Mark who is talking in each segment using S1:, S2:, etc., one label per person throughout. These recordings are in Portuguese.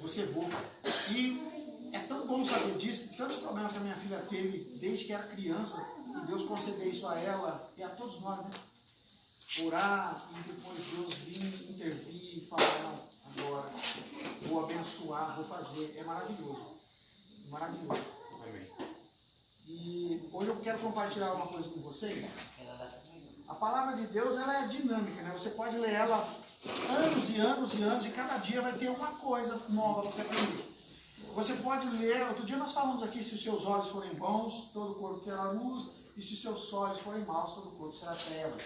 S1: você voa. E é tão bom saber disso, tantos problemas que a minha filha teve desde que era criança, e Deus conceder isso a ela e a todos nós, né? Orar e depois Deus vir intervir e falar, não, agora vou abençoar, vou fazer. É maravilhoso. Maravilhoso.
S2: Amém.
S1: E hoje eu quero compartilhar uma coisa com vocês. A palavra de Deus, ela é dinâmica, né? Você pode ler ela anos e anos e anos, e cada dia vai ter uma coisa nova para você aprender. Você pode ler, outro dia nós falamos aqui, se os seus olhos forem bons, todo o corpo terá luz, e se os seus olhos forem maus, todo o corpo será treva.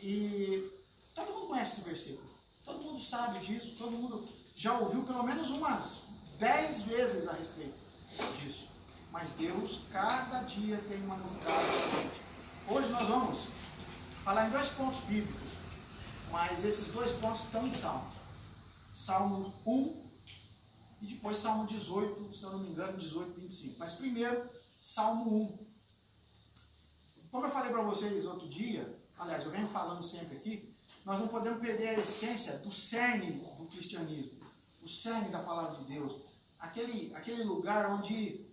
S1: E todo mundo conhece esse versículo, todo mundo sabe disso, todo mundo já ouviu pelo menos umas 10 vezes a respeito disso. Mas Deus, cada dia tem uma novidade diferente. Hoje nós vamos falar em 2 pontos bíblicos, mas esses 2 pontos estão em Salmos. Salmo 1 e depois Salmo 18, se eu não me engano, 18, 25. Mas primeiro, Salmo 1. Como eu falei para vocês outro dia, aliás, eu venho falando sempre aqui, nós não podemos perder a essência do cerne do cristianismo, o cerne da palavra de Deus, aquele lugar onde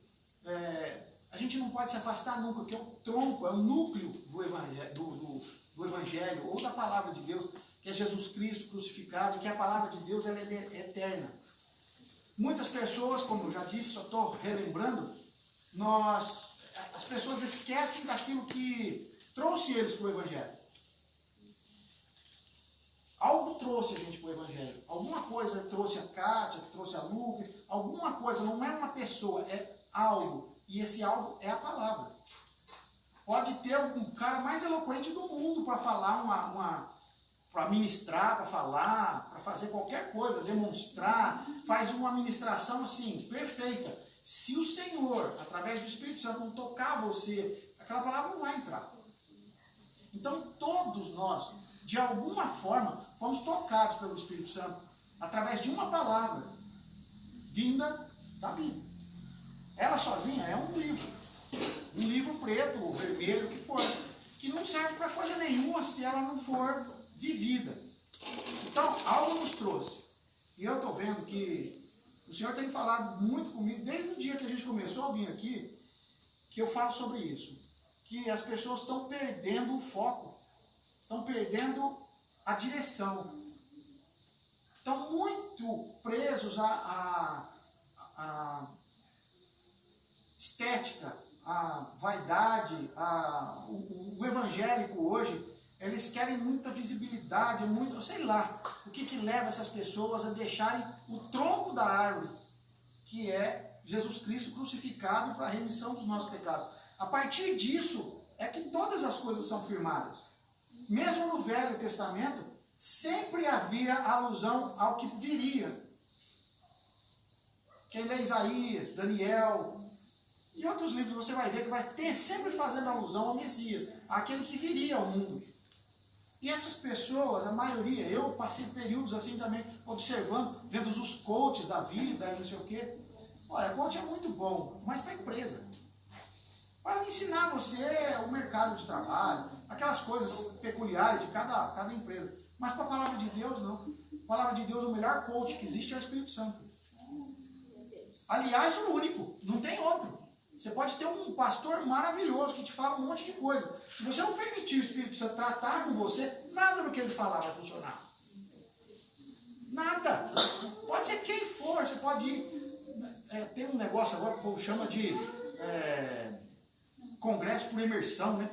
S1: a gente não pode se afastar nunca, que é o tronco, é o núcleo do evangelho ou da palavra de Deus, que é Jesus Cristo crucificado, que a palavra de Deus ela é eterna. Muitas pessoas, como eu já disse, só estou relembrando, as pessoas esquecem daquilo que trouxe eles para o evangelho. Algo trouxe a gente para o evangelho. Alguma coisa trouxe a Kátia, trouxe a Luca, alguma coisa, não é uma pessoa, é algo. E esse algo é a palavra. Pode ter um cara mais eloquente do mundo para falar para ministrar, para falar, para fazer qualquer coisa, demonstrar, faz uma ministração assim, perfeita. Se o Senhor, através do Espírito Santo, não tocar você, aquela palavra não vai entrar. Então todos nós, de alguma forma, fomos tocados pelo Espírito Santo, através de uma palavra, vinda da Bíblia. Ela sozinha é um livro preto ou vermelho, que for, que não serve para coisa nenhuma se ela não for vivida. Então, algo nos trouxe. E eu estou vendo que o Senhor tem falado muito comigo, desde o dia que a gente começou a vir aqui, que eu falo sobre isso. Que as pessoas estão perdendo o foco, estão perdendo a direção. Estão muito presos à estética, a vaidade, o evangélico hoje, eles querem muita visibilidade, muito, sei lá, o que leva essas pessoas a deixarem o tronco da árvore, que é Jesus Cristo crucificado para a remissão dos nossos pecados. A partir disso é que todas as coisas são firmadas. Mesmo no Velho Testamento, sempre havia alusão ao que viria. Quem lê Isaías, Daniel e outros livros, você vai ver que vai ter sempre fazendo alusão ao Messias, aquele que viria ao mundo. E essas pessoas, a maioria, eu passei períodos assim também, observando, vendo os coaches da vida e não sei o quê. Olha, coach é muito bom, mas para a empresa. Para ensinar você o mercado de trabalho, aquelas coisas peculiares de cada empresa. Mas para a palavra de Deus, não. A palavra de Deus, o melhor coach que existe é o Espírito Santo. Aliás, o único, não tem outro. Você pode ter um pastor maravilhoso que te fala um monte de coisa. Se você não permitir o Espírito Santo tratar com você, nada do que ele falar vai funcionar. Nada. Pode ser quem for, você pode ir. Tem um negócio agora que o povo chama de congresso por imersão, né?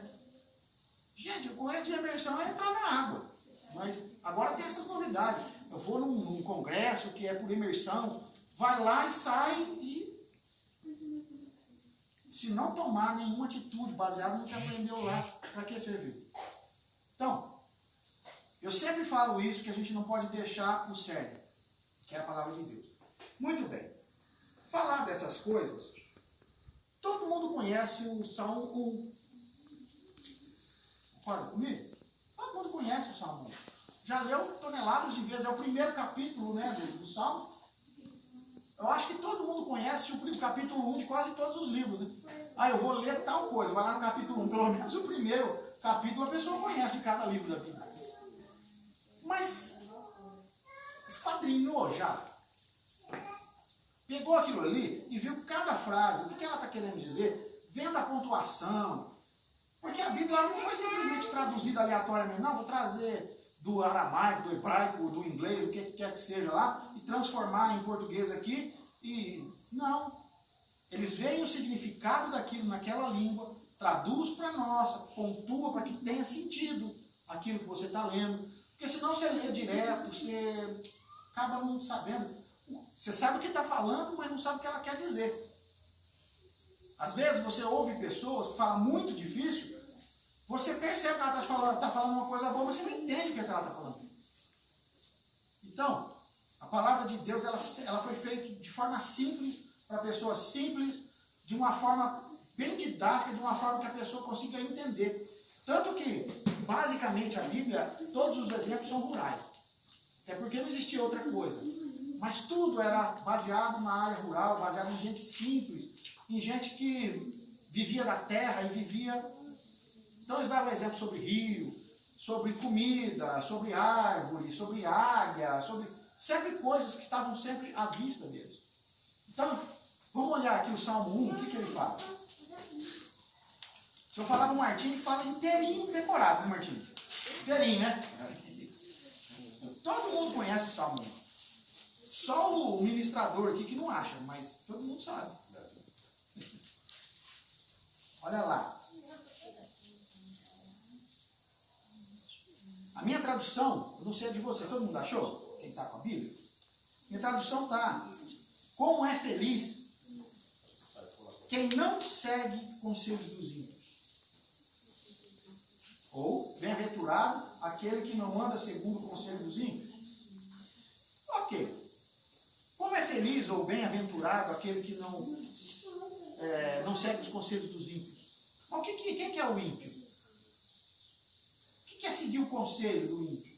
S1: Gente, o congresso de imersão é entrar na água. Mas agora tem essas novidades. Eu vou num congresso que é por imersão, vai lá e sai e se não tomar nenhuma atitude baseada no que aprendeu lá, para que serviu? Então, eu sempre falo isso, que a gente não pode deixar o cerne, que é a palavra de Deus. Muito bem. Falar dessas coisas, todo mundo conhece o Salmo 1. Concorda comigo? Todo mundo conhece o Salmo 1. Já leu toneladas de vezes, é o primeiro capítulo, né, do Salmo. Eu acho que todo mundo conhece o capítulo 1 de quase todos os livros, né? Eu vou ler tal coisa, vai lá no capítulo 1, pelo menos o primeiro capítulo a pessoa conhece cada livro da Bíblia. Mas esquadrinhou já. pegou aquilo ali e viu cada frase, o que ela está querendo dizer, vendo a pontuação. Porque a Bíblia não foi simplesmente traduzida aleatoriamente, não, vou trazer do aramaico, do hebraico, do inglês, o que quer que seja lá, e transformar em português aqui, e não. Eles veem o significado daquilo naquela língua, traduz para a nossa, pontua para que tenha sentido aquilo que você está lendo. Porque senão você lê direto, você acaba não sabendo. Você sabe o que está falando, mas não sabe o que ela quer dizer. Às vezes você ouve pessoas que falam muito difícil, você percebe que ela está falando uma coisa boa, mas você não entende o que ela está falando. Então, a palavra de Deus ela foi feita de forma simples, para pessoas simples, de uma forma bem didática, de uma forma que a pessoa consiga entender. Tanto que, basicamente, a Bíblia, todos os exemplos são rurais. É porque não existia outra coisa. Mas tudo era baseado na área rural, baseado em gente simples, em gente que vivia da terra e vivia... Então eles davam exemplo sobre rio, sobre comida, sobre árvore, sobre águia, sobre sempre coisas que estavam sempre à vista deles. Então, vamos olhar aqui o Salmo 1, o que ele fala? Se eu falar para o Martim, ele fala inteirinho decorado, né, Martim? Inteirinho, né? Todo mundo conhece o Salmo 1. Só o ministrador aqui que não acha, mas todo mundo sabe. Olha lá. A minha tradução, eu não sei a de você, todo mundo achou? Quem está com a Bíblia? Minha tradução está: como é feliz quem não segue conselhos dos ímpios. Ou, bem-aventurado aquele que não anda segundo o conselho dos ímpios. Ok. Como é feliz ou bem-aventurado aquele que não segue os conselhos dos ímpios? Mas quem que é o ímpio? O que é seguir o conselho do ímpio?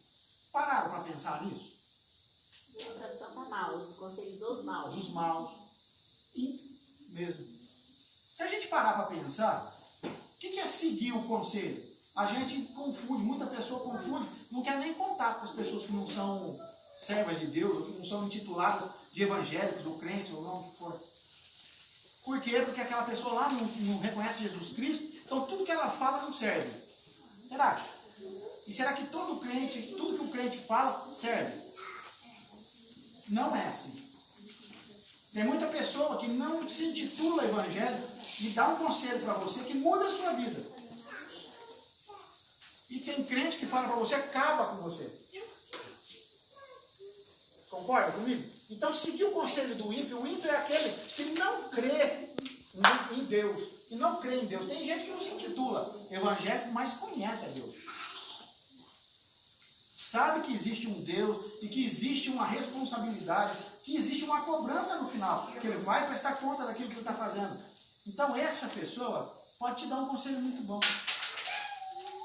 S1: Pararam para pensar nisso?
S2: A tradução está mal, os conselhos dos maus.
S1: Dos maus. Ímpio mesmo. Se a gente parar para pensar, o que é seguir o conselho? A gente confunde, muita pessoa confunde, não quer nem contato com as pessoas que não são servas de Deus, ou que não são intituladas de evangélicos, ou crentes, ou não, o que for. Por quê? Porque aquela pessoa lá não reconhece Jesus Cristo, então tudo que ela fala não serve. Será? E será que todo crente, tudo que o crente fala, serve? Não é assim. Tem muita pessoa que não se intitula evangélico e dá um conselho para você que muda a sua vida. E tem crente que fala para você, acaba com você. Concorda comigo? Então, seguir o conselho do ímpio, o ímpio é aquele que não crê em Deus, que não crê em Deus. Tem gente que não se intitula evangélico, mas conhece a Deus. Sabe que existe um Deus e que existe uma responsabilidade, que existe uma cobrança no final, que ele vai prestar conta daquilo que ele está fazendo. Então, essa pessoa pode te dar um conselho muito bom.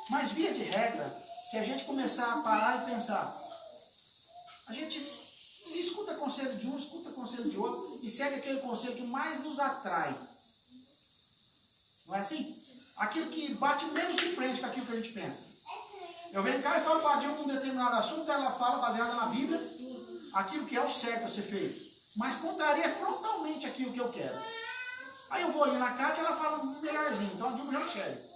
S1: Mas, via de regra, se a gente começar a parar e pensar, a gente escuta conselho de um, escuta conselho de outro e segue aquele conselho que mais nos atrai. Não é assim? Aquilo que bate menos de frente com aquilo que a gente pensa. Eu venho cá e falo para a Dilma um determinado assunto, ela fala, baseada na Bíblia, aquilo que é o certo a ser feito. Mas contraria frontalmente aquilo que eu quero. Aí eu vou ali na Cátia e ela fala melhorzinho, então a Dilma já não serve.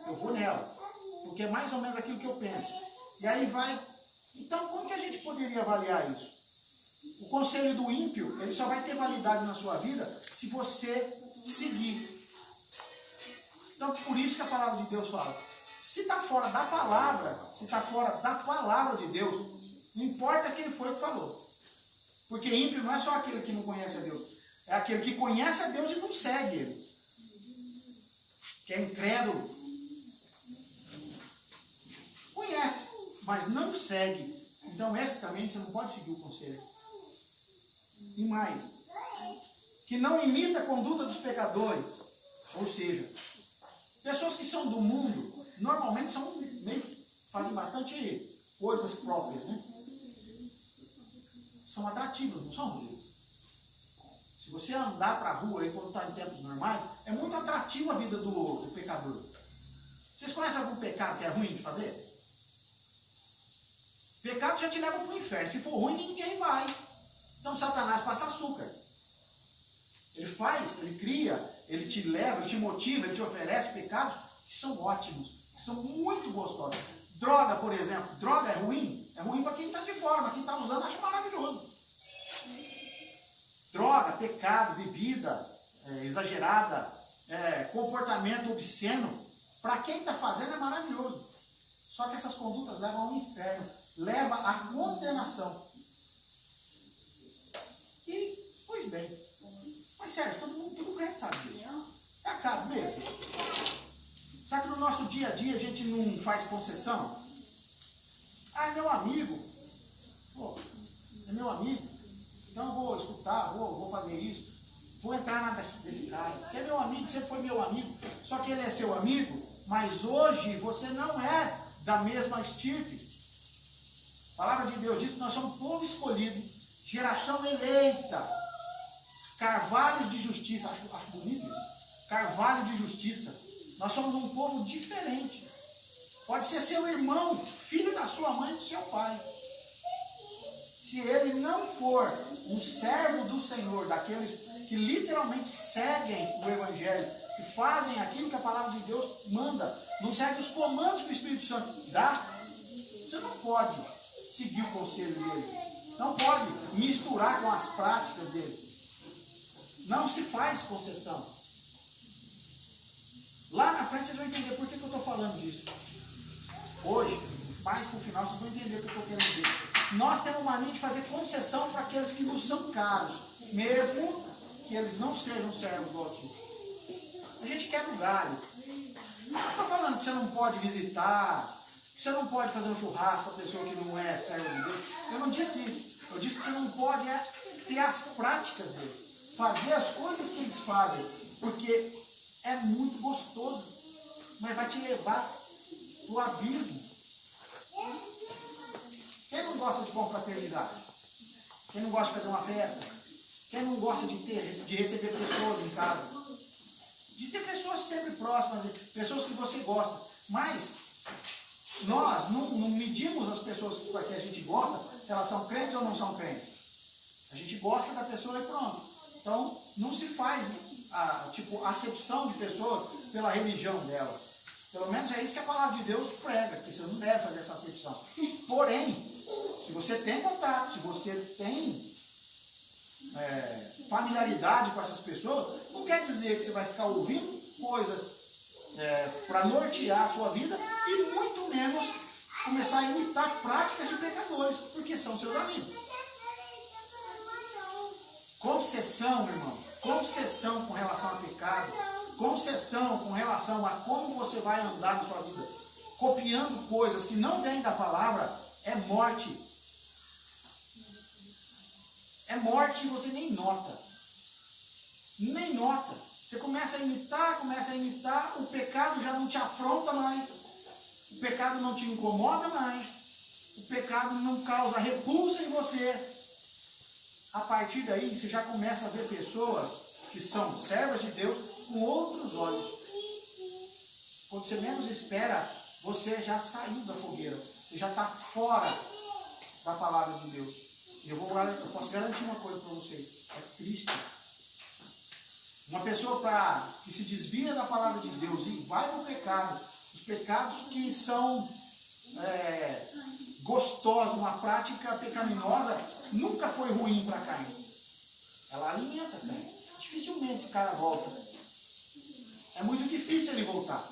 S1: Eu vou nela, porque é mais ou menos aquilo que eu penso. E aí vai... Então, como que a gente poderia avaliar isso? O conselho do ímpio, ele só vai ter validade na sua vida se você seguir. Então, por isso que a palavra de Deus fala. Se está fora da palavra, se está fora da palavra de Deus, não importa quem foi que falou. Porque ímpio não é só aquele que não conhece a Deus. É aquele que conhece a Deus e não segue ele. Que é incrédulo. Conhece, mas não segue. Então esse também você não pode seguir o conselho. E mais, que não imita a conduta dos pecadores. Ou seja, pessoas que são do mundo, normalmente fazem bastante coisas próprias, né? São atrativas, não são, Rodrigo? Se você andar para a rua aí quando está em tempos normais, é muito atrativo a vida do pecador. Vocês conhecem algum pecado que é ruim de fazer? Pecado já te leva para o inferno. Se for ruim, ninguém vai. Então Satanás passa açúcar. Ele faz, ele cria, ele te leva, ele te motiva, ele te oferece pecados que são ótimos, que são muito gostosos. Droga, por exemplo, droga é ruim? É ruim para quem está de fora, mas quem está usando acha maravilhoso. Droga, pecado, bebida exagerada, comportamento obsceno, para quem está fazendo é maravilhoso. Só que essas condutas levam ao inferno, levam à condenação. E, pois bem, mas sério, todo crente sabe disso. Será que sabe mesmo? Será que no nosso dia a dia a gente não faz concessão? Ah, é meu amigo. Pô, é meu amigo. Então eu vou escutar, vou fazer isso. Vou entrar desse cara. Porque é meu amigo, sempre foi meu amigo. Só que ele é seu amigo, mas hoje você não é da mesma estirpe. A palavra de Deus diz que nós somos povo escolhido, geração eleita, carvalhos de justiça. Acho bonito isso. Carvalho de justiça. Nós somos um povo diferente. Pode ser seu irmão, filho da sua mãe e do seu pai. Se ele não for um servo do Senhor, daqueles que literalmente seguem o Evangelho, que fazem aquilo que a palavra de Deus manda, não segue os comandos que o Espírito Santo dá, você não pode seguir o conselho dele. Não pode misturar com as práticas dele. Não se faz concessão. Lá na frente vocês vão entender por que eu estou falando disso. Hoje, mais para o final, vocês vão entender o que eu estou querendo dizer. Nós temos mania de fazer concessão para aqueles que nos são caros, mesmo que eles não sejam servos do Altíssimo. A gente quebra o galho. Não estou falando que você não pode visitar, que você não pode fazer um churrasco para a pessoa que não é servo de Deus. Eu não disse isso. Eu disse que você não pode ter as práticas dele. Fazer as coisas que eles fazem. Porque é muito gostoso. Mas vai te levar para o abismo. Quem não gosta de confraternizar? Quem não gosta de fazer uma festa? Quem não gosta de receber pessoas em casa? De ter pessoas sempre próximas, pessoas que você gosta. Mas nós não medimos as pessoas que a gente gosta, se elas são crentes ou não são crentes. A gente gosta da pessoa e pronto. Então não se faz acepção de pessoas pela religião dela. Pelo menos é isso que a palavra de Deus prega, que você não deve fazer essa acepção. Porém, se você tem contato, se você tem familiaridade com essas pessoas, não quer dizer que você vai ficar ouvindo coisas para nortear a sua vida e muito menos começar a imitar práticas de pecadores, porque são seus amigos. Concessão, irmão, concessão com relação a pecado, concessão com relação a como você vai andar na sua vida, copiando coisas que não vêm da palavra, é morte. É morte e você nem nota. Nem nota. Você começa a imitar, o pecado já não te afronta mais, o pecado não te incomoda mais, o pecado não causa repulsa em você. A partir daí você já começa a ver pessoas que são servas de Deus com outros olhos. Quando você menos espera, você já saiu da fogueira, você já está fora da palavra de Deus. E eu posso garantir uma coisa para vocês, é triste. Uma pessoa que se desvia da palavra de Deus e vai para o pecado, os pecados que são gostosos, uma prática pecaminosa, nunca foi ruim para Caim. Ela alimenta Caim. Dificilmente o cara volta. É muito difícil ele voltar.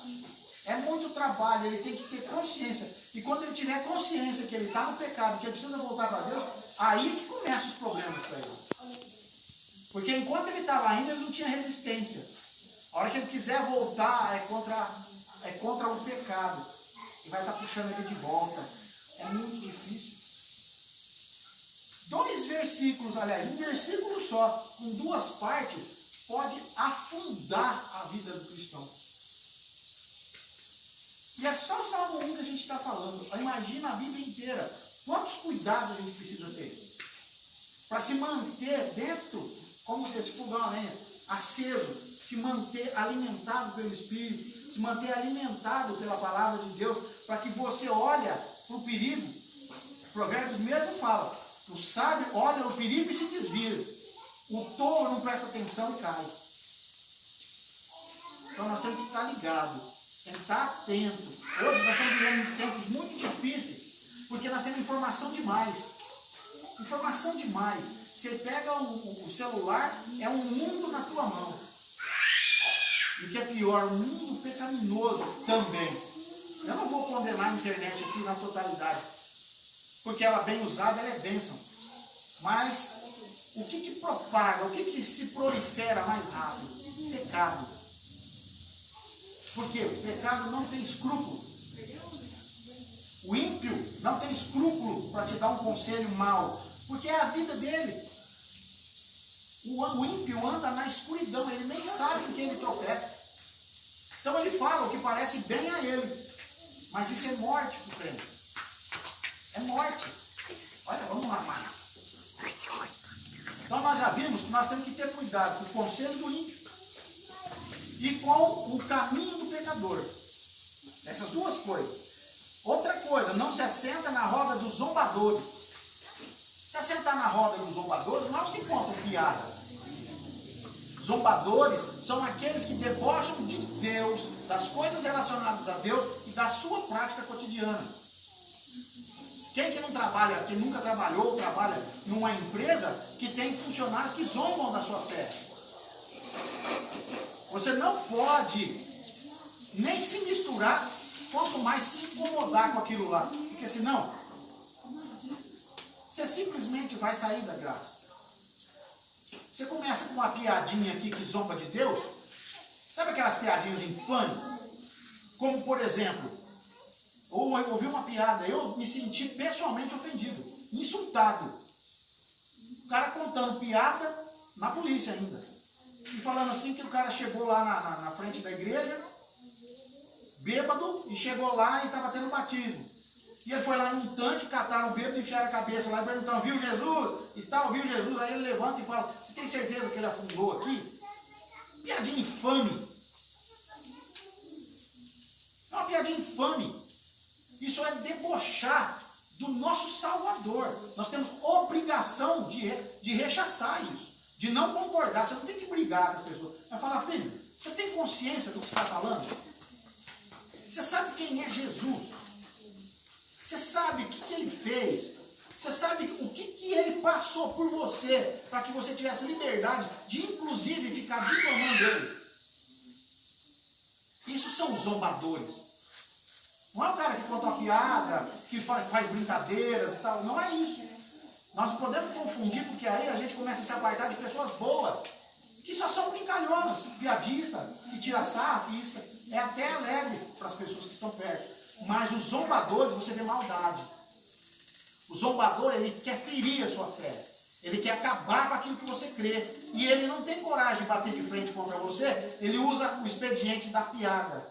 S1: É muito trabalho, ele tem que ter consciência. E quando ele tiver consciência que ele está no pecado, que ele precisa voltar para Deus, aí que começam os problemas para ele. Porque enquanto ele estava ainda, ele não tinha resistência. A hora que ele quiser voltar, é contra o pecado. E vai estar puxando ele de volta. É muito difícil. 2 versículos, aliás, um versículo só, com 2 partes, pode afundar a vida do cristão. E é só o Salmo 1 que a gente está falando. Imagina a Bíblia inteira. Quantos cuidados a gente precisa ter? Para se manter dentro, como esse fogão a lenha, aceso, se manter alimentado pelo Espírito, se manter alimentado pela palavra de Deus, para que você olhe para o perigo. Provérbios mesmo fala, O sábio olha o perigo e se desvia. O tolo não presta atenção e cai. Então nós temos que estar ligados, temos que estar atentos. Hoje nós estamos vivendo tempos muito difíceis, porque nós temos informação demais. Informação demais. Você pega o celular, é um mundo na tua mão. E o que é pior, um mundo pecaminoso também. Eu não vou condenar a internet aqui na totalidade, porque ela bem usada, ela é bênção. Mas o que propaga, o que se prolifera mais rápido? Pecado. Por quê? O pecado não tem escrúpulo. O ímpio não tem escrúpulo para te dar um conselho mau, porque é a vida dele. O ímpio anda na escuridão, ele nem sabe em quem ele tropeça. Então ele fala o que parece bem a ele, mas isso é morte para o crente. É morte. Olha, vamos lá mais. Então nós já vimos que nós temos que ter cuidado com o conselho do ímpio e com o caminho do pecador. Essas duas coisas. Outra coisa, não se assenta na roda dos zombadores. Se assentar na roda dos zombadores, não é os que contam piada. Zombadores são aqueles que debocham de Deus, das coisas relacionadas a Deus e da sua prática cotidiana. Quem que não trabalha, quem nunca trabalhou, trabalha numa empresa que tem funcionários que zombam da sua fé. Você não pode nem se misturar, quanto mais se incomodar com aquilo lá. Porque senão, você simplesmente vai sair da graça. Você começa com uma piadinha aqui que zomba de Deus. Sabe aquelas piadinhas infames? Como, por exemplo, ou eu ouvi uma piada, eu me senti pessoalmente ofendido, insultado. O cara contando piada na polícia ainda. E falando assim que o cara chegou lá na frente da igreja, bêbado, e chegou lá e estava tendo batismo. E ele foi lá num tanque, cataram o bêbado, enfiaram a cabeça lá e perguntaram, viu Jesus? E tal, viu Jesus? Aí ele levanta e fala, você tem certeza que ele afundou aqui? Piadinha infame. É uma piadinha infame. Isso é debochar do nosso Salvador. Nós temos obrigação de rechaçar isso, de não concordar. Você não tem que brigar com as pessoas. Vai falar, filho, você tem consciência do que você está falando? Você sabe quem é Jesus? Você sabe o que ele fez? Você sabe o que ele passou por você para que você tivesse liberdade de, inclusive, ficar difamando ele? Isso são os zombadores. Não é o cara que conta uma piada, que faz brincadeiras e tal. Não é isso. Nós não podemos confundir, porque aí a gente começa a se apartar de pessoas boas, que só são brincalhonas, piadistas, que tira sarro, que isso é até alegre para as pessoas que estão perto. Mas os zombadores, você vê maldade. O zombador, ele quer ferir a sua fé. Ele quer acabar com aquilo que você crê. E ele não tem coragem de bater de frente contra você. Ele usa o expediente da piada.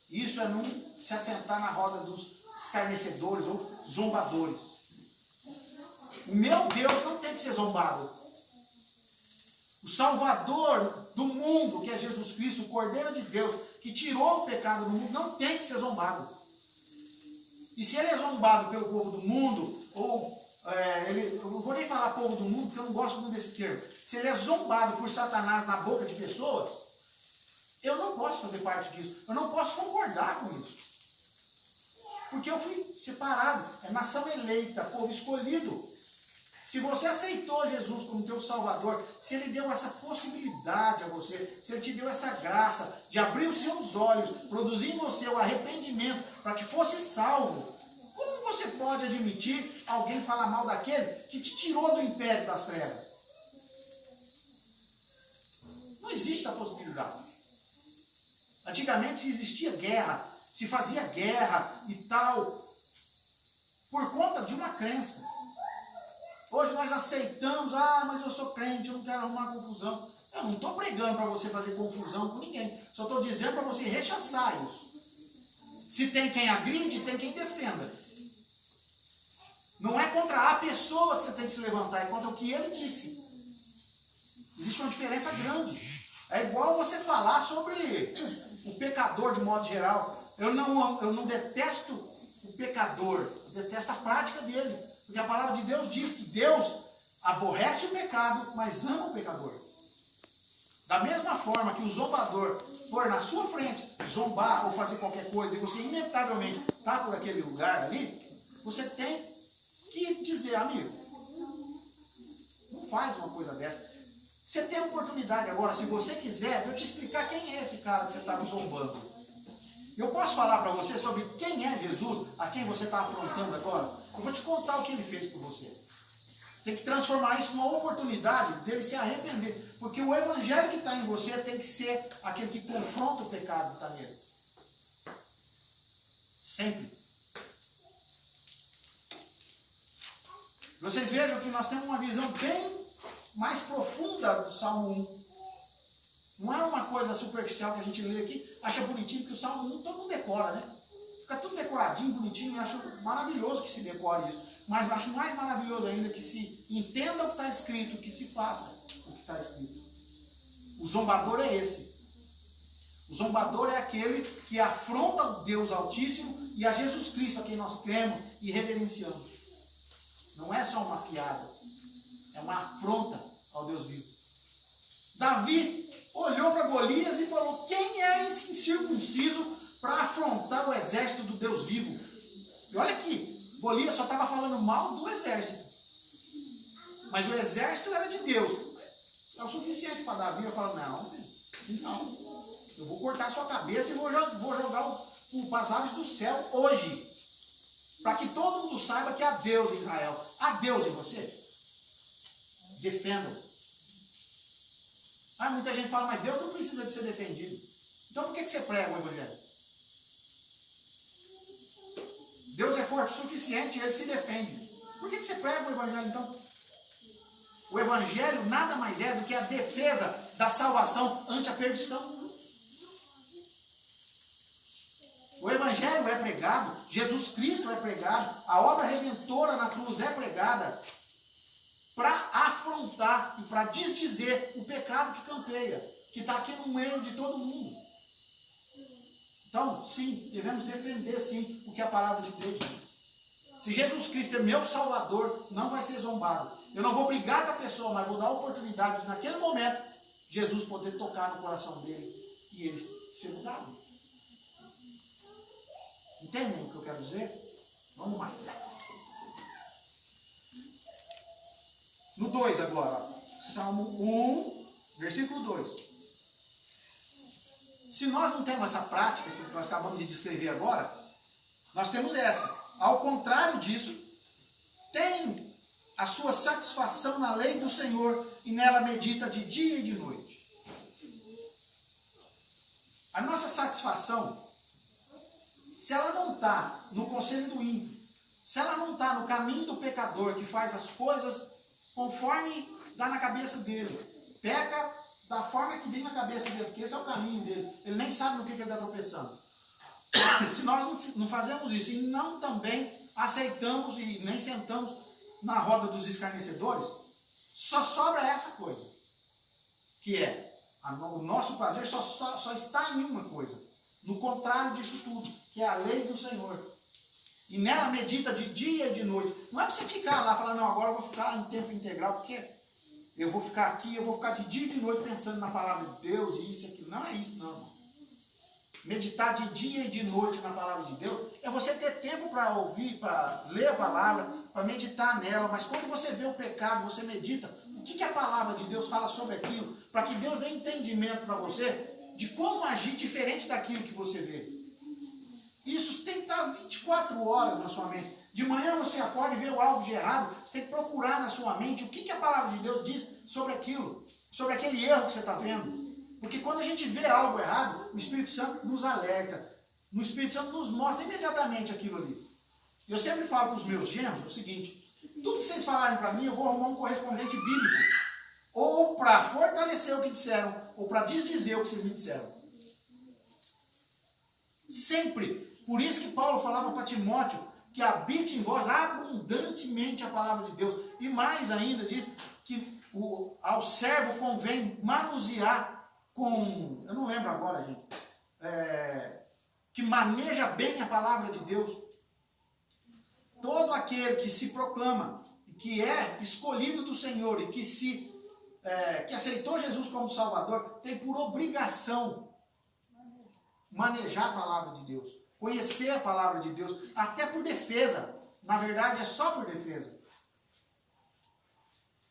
S1: Isso é não se assentar na roda dos escarnecedores ou zombadores. O meu Deus não tem que ser zombado. O Salvador do mundo, que é Jesus Cristo, o Cordeiro de Deus, que tirou o pecado do mundo, não tem que ser zombado. E se ele é zombado pelo povo do mundo, ou eu não vou nem falar povo do mundo, porque eu não gosto muito desse termo. Se ele é zombado por Satanás na boca de pessoas, eu não posso fazer parte disso. Eu não posso concordar com isso. Porque eu fui separado. É nação eleita, povo escolhido. Se você aceitou Jesus como teu Salvador, se Ele deu essa possibilidade a você, se Ele te deu essa graça de abrir os seus olhos, produzir em você o arrependimento para que fosse salvo, como você pode admitir alguém falar mal daquele que te tirou do império das trevas? Não existe essa possibilidade. Antigamente se existia guerra, se fazia guerra e tal, por conta de uma crença. Hoje nós aceitamos, mas eu sou crente, eu não quero arrumar confusão. Eu não estou pregando para você fazer confusão com ninguém. Só estou dizendo para você rechaçar isso. Se tem quem agride, tem quem defenda. Não é contra a pessoa que você tem que se levantar, é contra o que ele disse. Existe uma diferença grande. É igual você falar sobre o pecador de modo geral. Eu não detesto o pecador, eu detesto a prática dele. Porque a palavra de Deus diz que Deus aborrece o pecado, mas ama o pecador. Da mesma forma que o zombador for na sua frente zombar ou fazer qualquer coisa e você inevitavelmente está por aquele lugar ali, você tem que dizer, amigo, não faz uma coisa dessa. Você tem a oportunidade agora, se você quiser, de eu te explicar quem é esse cara que você estava zombando. Eu posso falar para você sobre quem é Jesus, a quem você está afrontando agora? Eu vou te contar o que ele fez por você. Tem que transformar isso numa oportunidade dele se arrepender. Porque o evangelho que está em você tem que ser aquele que confronta o pecado que está nele. Sempre. Vocês vejam que nós temos uma visão bem mais profunda do Salmo 1. Não é uma coisa superficial que a gente lê aqui, acha bonitinho, porque o Salmo 1 todo mundo decora, né? Fica tudo decoradinho, bonitinho, e acho maravilhoso que se decore isso. Mas acho mais maravilhoso ainda que se entenda o que está escrito, que se faça o que está escrito. O zombador é esse. O zombador é aquele que afronta o Deus Altíssimo e a Jesus Cristo, a quem nós cremos e reverenciamos. Não é só uma piada, é uma afronta ao Deus vivo. Davi olhou para Golias e falou: quem é esse incircunciso para afrontar o exército do Deus vivo? E olha aqui, Golias só estava falando mal do exército. Mas o exército era de Deus. É o suficiente para Davi. Eu falo, não. Eu vou cortar a sua cabeça e vou jogar para as aves do céu hoje. Para que todo mundo saiba que há Deus em Israel. Há Deus em você. Defendam. Muita gente fala, mas Deus não precisa de ser defendido. Então por que você prega o evangelho? Deus é forte o suficiente e ele se defende. Por que você prega o evangelho então? O evangelho nada mais é do que a defesa da salvação ante a perdição. O evangelho é pregado, Jesus Cristo é pregado, a obra redentora na cruz é pregada para afrontar e para desdizer o pecado que campeia, que está aqui no meio de todo mundo. Então, sim, devemos defender sim o que a palavra de Deus diz. Se Jesus Cristo é meu Salvador, não vai ser zombado. Eu não vou brigar com a pessoa, mas vou dar a oportunidade de, naquele momento, Jesus poder tocar no coração dele e ele ser mudado. Entendem o que eu quero dizer? Vamos mais. No 2 agora, Salmo 1, versículo 2. Se nós não temos essa prática que nós acabamos de descrever agora, nós temos essa. Ao contrário disso, tem a sua satisfação na lei do Senhor e nela medita de dia e de noite. A nossa satisfação, se ela não está no conselho do ímpio, se ela não está no caminho do pecador que faz as coisas conforme dá na cabeça dele, peca da forma que vem na cabeça dele, porque esse é o caminho dele, ele nem sabe no que ele está tropeçando. Se nós não fazemos isso e não também aceitamos e nem sentamos na roda dos escarnecedores, só sobra essa coisa, que é, o nosso prazer só está em uma coisa, no contrário disso tudo, que é a lei do Senhor. E nela medita de dia e de noite. Não é para você ficar lá falando, não, agora eu vou ficar em tempo integral, porque eu vou ficar aqui, eu vou ficar de dia e de noite pensando na palavra de Deus e isso e aquilo. Não é isso, não, irmão. Meditar de dia e de noite na palavra de Deus é você ter tempo para ouvir, para ler a palavra, para meditar nela. Mas quando você vê o pecado, você medita. O que a palavra de Deus fala sobre aquilo? Para que Deus dê entendimento para você de como agir diferente daquilo que você vê. Isso tem que estar 24 horas na sua mente. De manhã você acorda e vê algo de errado, você tem que procurar na sua mente o que a palavra de Deus diz sobre aquilo, sobre aquele erro que você está vendo. Porque quando a gente vê algo errado, o Espírito Santo nos alerta. O Espírito Santo nos mostra imediatamente aquilo ali. Eu sempre falo para os meus genros o seguinte: tudo que vocês falarem para mim, eu vou arrumar um correspondente bíblico. Ou para fortalecer o que disseram, ou para desdizer o que vocês me disseram. Sempre. Por isso que Paulo falava para Timóteo que habite em vós abundantemente a palavra de Deus. E mais ainda diz que ao servo convém manusear com, eu não lembro agora, gente, que maneja bem a palavra de Deus. todo aquele que se proclama, que é escolhido do Senhor e que aceitou Jesus como Salvador, tem por obrigação manejar a palavra de Deus, conhecer a palavra de Deus, até por defesa. Na verdade, é só por defesa.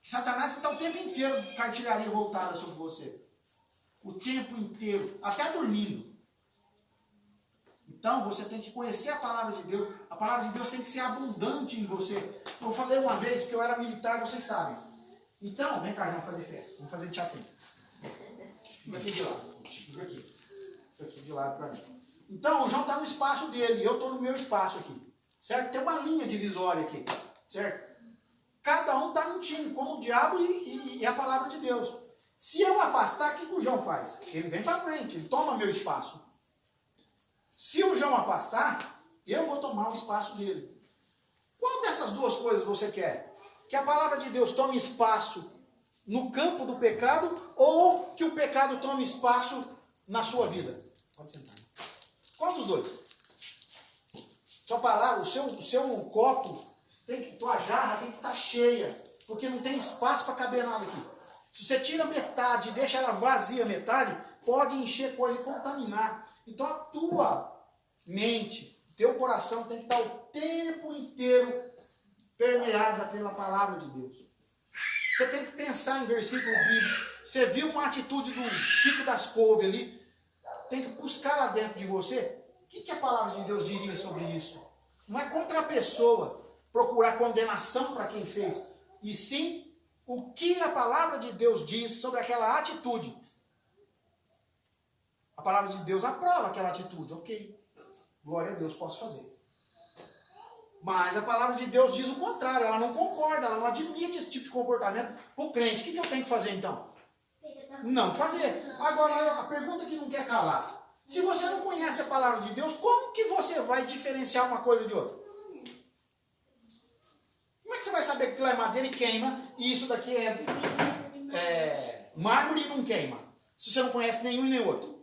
S1: Satanás está o tempo inteiro com artilharia voltada sobre você. O tempo inteiro, até dormindo. Então, você tem que conhecer a palavra de Deus. A palavra de Deus tem que ser abundante em você. Eu falei uma vez, porque eu era militar, vocês sabem. Então, vem cá, vamos fazer festa. Vamos fazer teatrinho. Fica aqui de lado. Fica aqui. Fica aqui de lado para mim. Então, o João está no espaço dele e eu estou no meu espaço aqui. Certo? Tem uma linha divisória aqui. Certo? Cada um está num time, como o diabo e a palavra de Deus. Se eu afastar, o que o João faz? Ele vem para frente, ele toma meu espaço. Se o João afastar, eu vou tomar o espaço dele. Qual dessas duas coisas você quer? Que a palavra de Deus tome espaço no campo do pecado ou que o pecado tome espaço na sua vida? Pode sentar. Qual dos dois? Sua palavra, o seu copo, tua jarra tem que estar cheia, porque não tem espaço para caber nada aqui. Se você tira metade e deixa ela vazia metade, pode encher coisa e contaminar. Então a tua mente, teu coração tem que estar o tempo inteiro permeada pela palavra de Deus. Você tem que pensar em versículo bíblico. Você viu uma atitude do Chico das Couves ali, tem que buscar lá dentro de você. O que a palavra de Deus diria sobre isso? Não é contra a pessoa procurar condenação para quem fez, e sim o que a palavra de Deus diz sobre aquela atitude. A palavra de Deus aprova aquela atitude, ok. Glória a Deus, posso fazer. Mas a palavra de Deus diz o contrário, ela não concorda, ela não admite esse tipo de comportamento. O crente, o que eu tenho que fazer então? Não fazer. Agora, a pergunta que não quer calar. Se você não conhece a palavra de Deus, como que você vai diferenciar uma coisa de outra? Como é que você vai saber que aquilo é madeira e queima, e isso daqui é mármore e não queima? Se você não conhece nenhum e nem outro.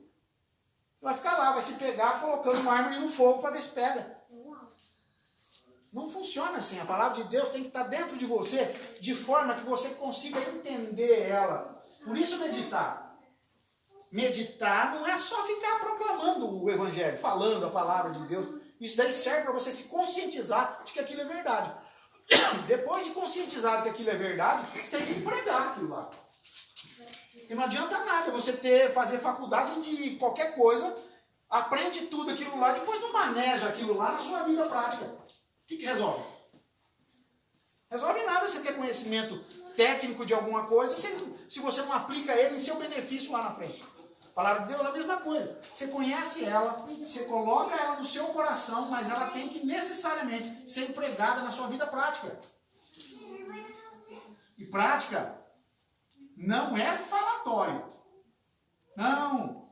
S1: Você vai ficar lá, vai se pegar colocando mármore no fogo para ver se pega. Não funciona assim. A palavra de Deus tem que estar dentro de você, de forma que você consiga entender ela. Por isso meditar. Meditar não é só ficar proclamando o Evangelho, falando a palavra de Deus. Isso daí serve para você se conscientizar de que aquilo é verdade. Depois de conscientizado que aquilo é verdade, você tem que pregar aquilo lá. Porque não adianta nada você fazer faculdade de qualquer coisa, aprende tudo aquilo lá, depois não maneja aquilo lá na sua vida prática. O que resolve? Resolve nada você ter conhecimento técnico de alguma coisa se você não aplica ele em seu benefício lá na frente. A palavra de Deus é a mesma coisa. Você conhece ela, você coloca ela no seu coração, mas ela tem que necessariamente ser empregada na sua vida prática. E prática não é falatório. Não.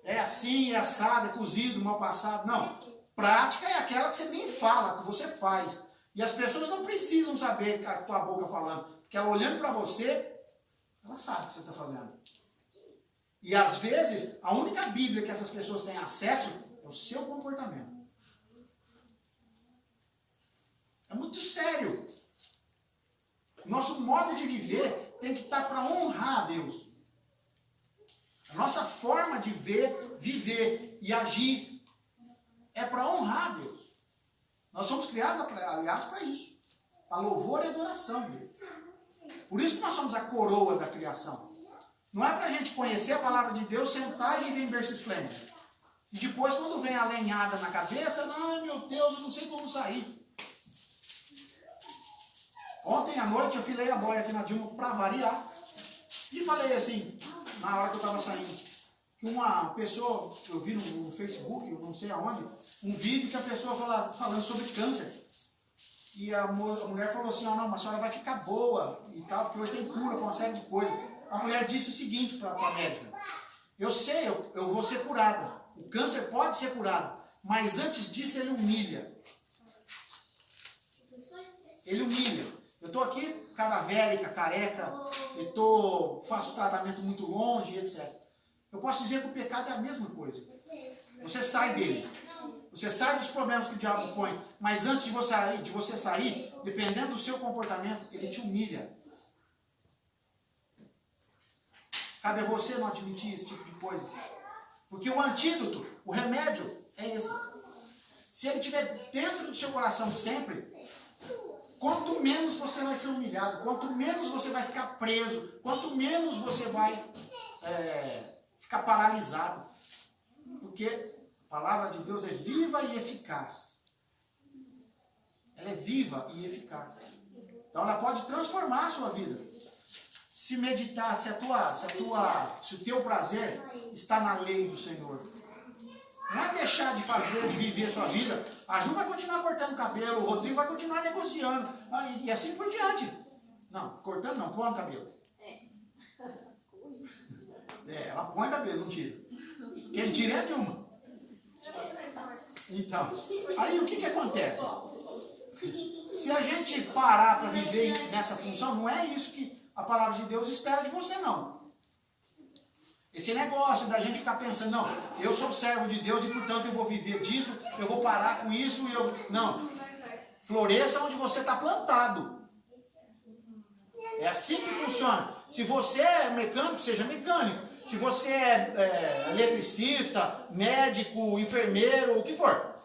S1: É assim, é assado, é cozido, mal passado. Não. Prática é aquela que você nem fala, que você faz. E as pessoas não precisam saber a tua boca falando. Porque ela olhando para você, ela sabe o que você está fazendo. E às vezes, a única Bíblia que essas pessoas têm acesso é o seu comportamento. É muito sério. Nosso modo de viver tem que estar para honrar a Deus. A nossa forma de viver e agir é para honrar a Deus. Nós somos criados, aliás, para isso. Para louvor e adoração dele. Por isso que nós somos a coroa da criação. Não é para a gente conhecer a palavra de Deus, sentar e viver em berço esplêndido. E depois, quando vem a lenhada na cabeça, não, meu Deus, eu não sei como sair. Ontem à noite eu filei a boia aqui na Dilma para variar. E falei assim, na hora que eu estava saindo, que uma pessoa, eu vi no Facebook, eu não sei aonde, um vídeo que a pessoa falando sobre câncer. E a mulher falou assim, não, mas a senhora vai ficar boa e tal, porque hoje tem cura para uma série de coisas. A mulher disse o seguinte para a médica, eu sei, eu vou ser curada. O câncer pode ser curado, mas antes disso ele humilha. Ele humilha. Eu estou aqui cadavérica, careca, faço tratamento muito longe, etc. Eu posso dizer que o pecado é a mesma coisa. Você sai dele. Você sai dos problemas que o diabo põe. Mas antes de você sair, dependendo do seu comportamento, ele te humilha. Cabe a você não admitir esse tipo de coisa. Porque o antídoto, o remédio, é esse. Se ele estiver dentro do seu coração sempre, quanto menos você vai ser humilhado, quanto menos você vai ficar preso, quanto menos você vai ficar paralisado. Porque a palavra de Deus é viva e eficaz. Ela é viva e eficaz. Então ela pode transformar a sua vida. Se meditar, se o teu prazer está na lei do Senhor. Não é deixar de fazer, de viver a sua vida. A Ju vai continuar cortando o cabelo, o Rodrigo vai continuar negociando. E assim por diante. Não, cortando não, põe o cabelo. Ela põe o cabelo, não tira. Quem tira é a Dilma. Então, aí o que acontece? Se a gente parar para viver nessa função, não é isso que a palavra de Deus espera de você, não. Esse negócio da gente ficar pensando, não, eu sou servo de Deus e portanto eu vou viver disso, eu vou parar com isso e eu... Não. Floresça onde você está plantado. É assim que funciona. Se você é mecânico, seja mecânico. Se você é eletricista, médico, enfermeiro, o que for.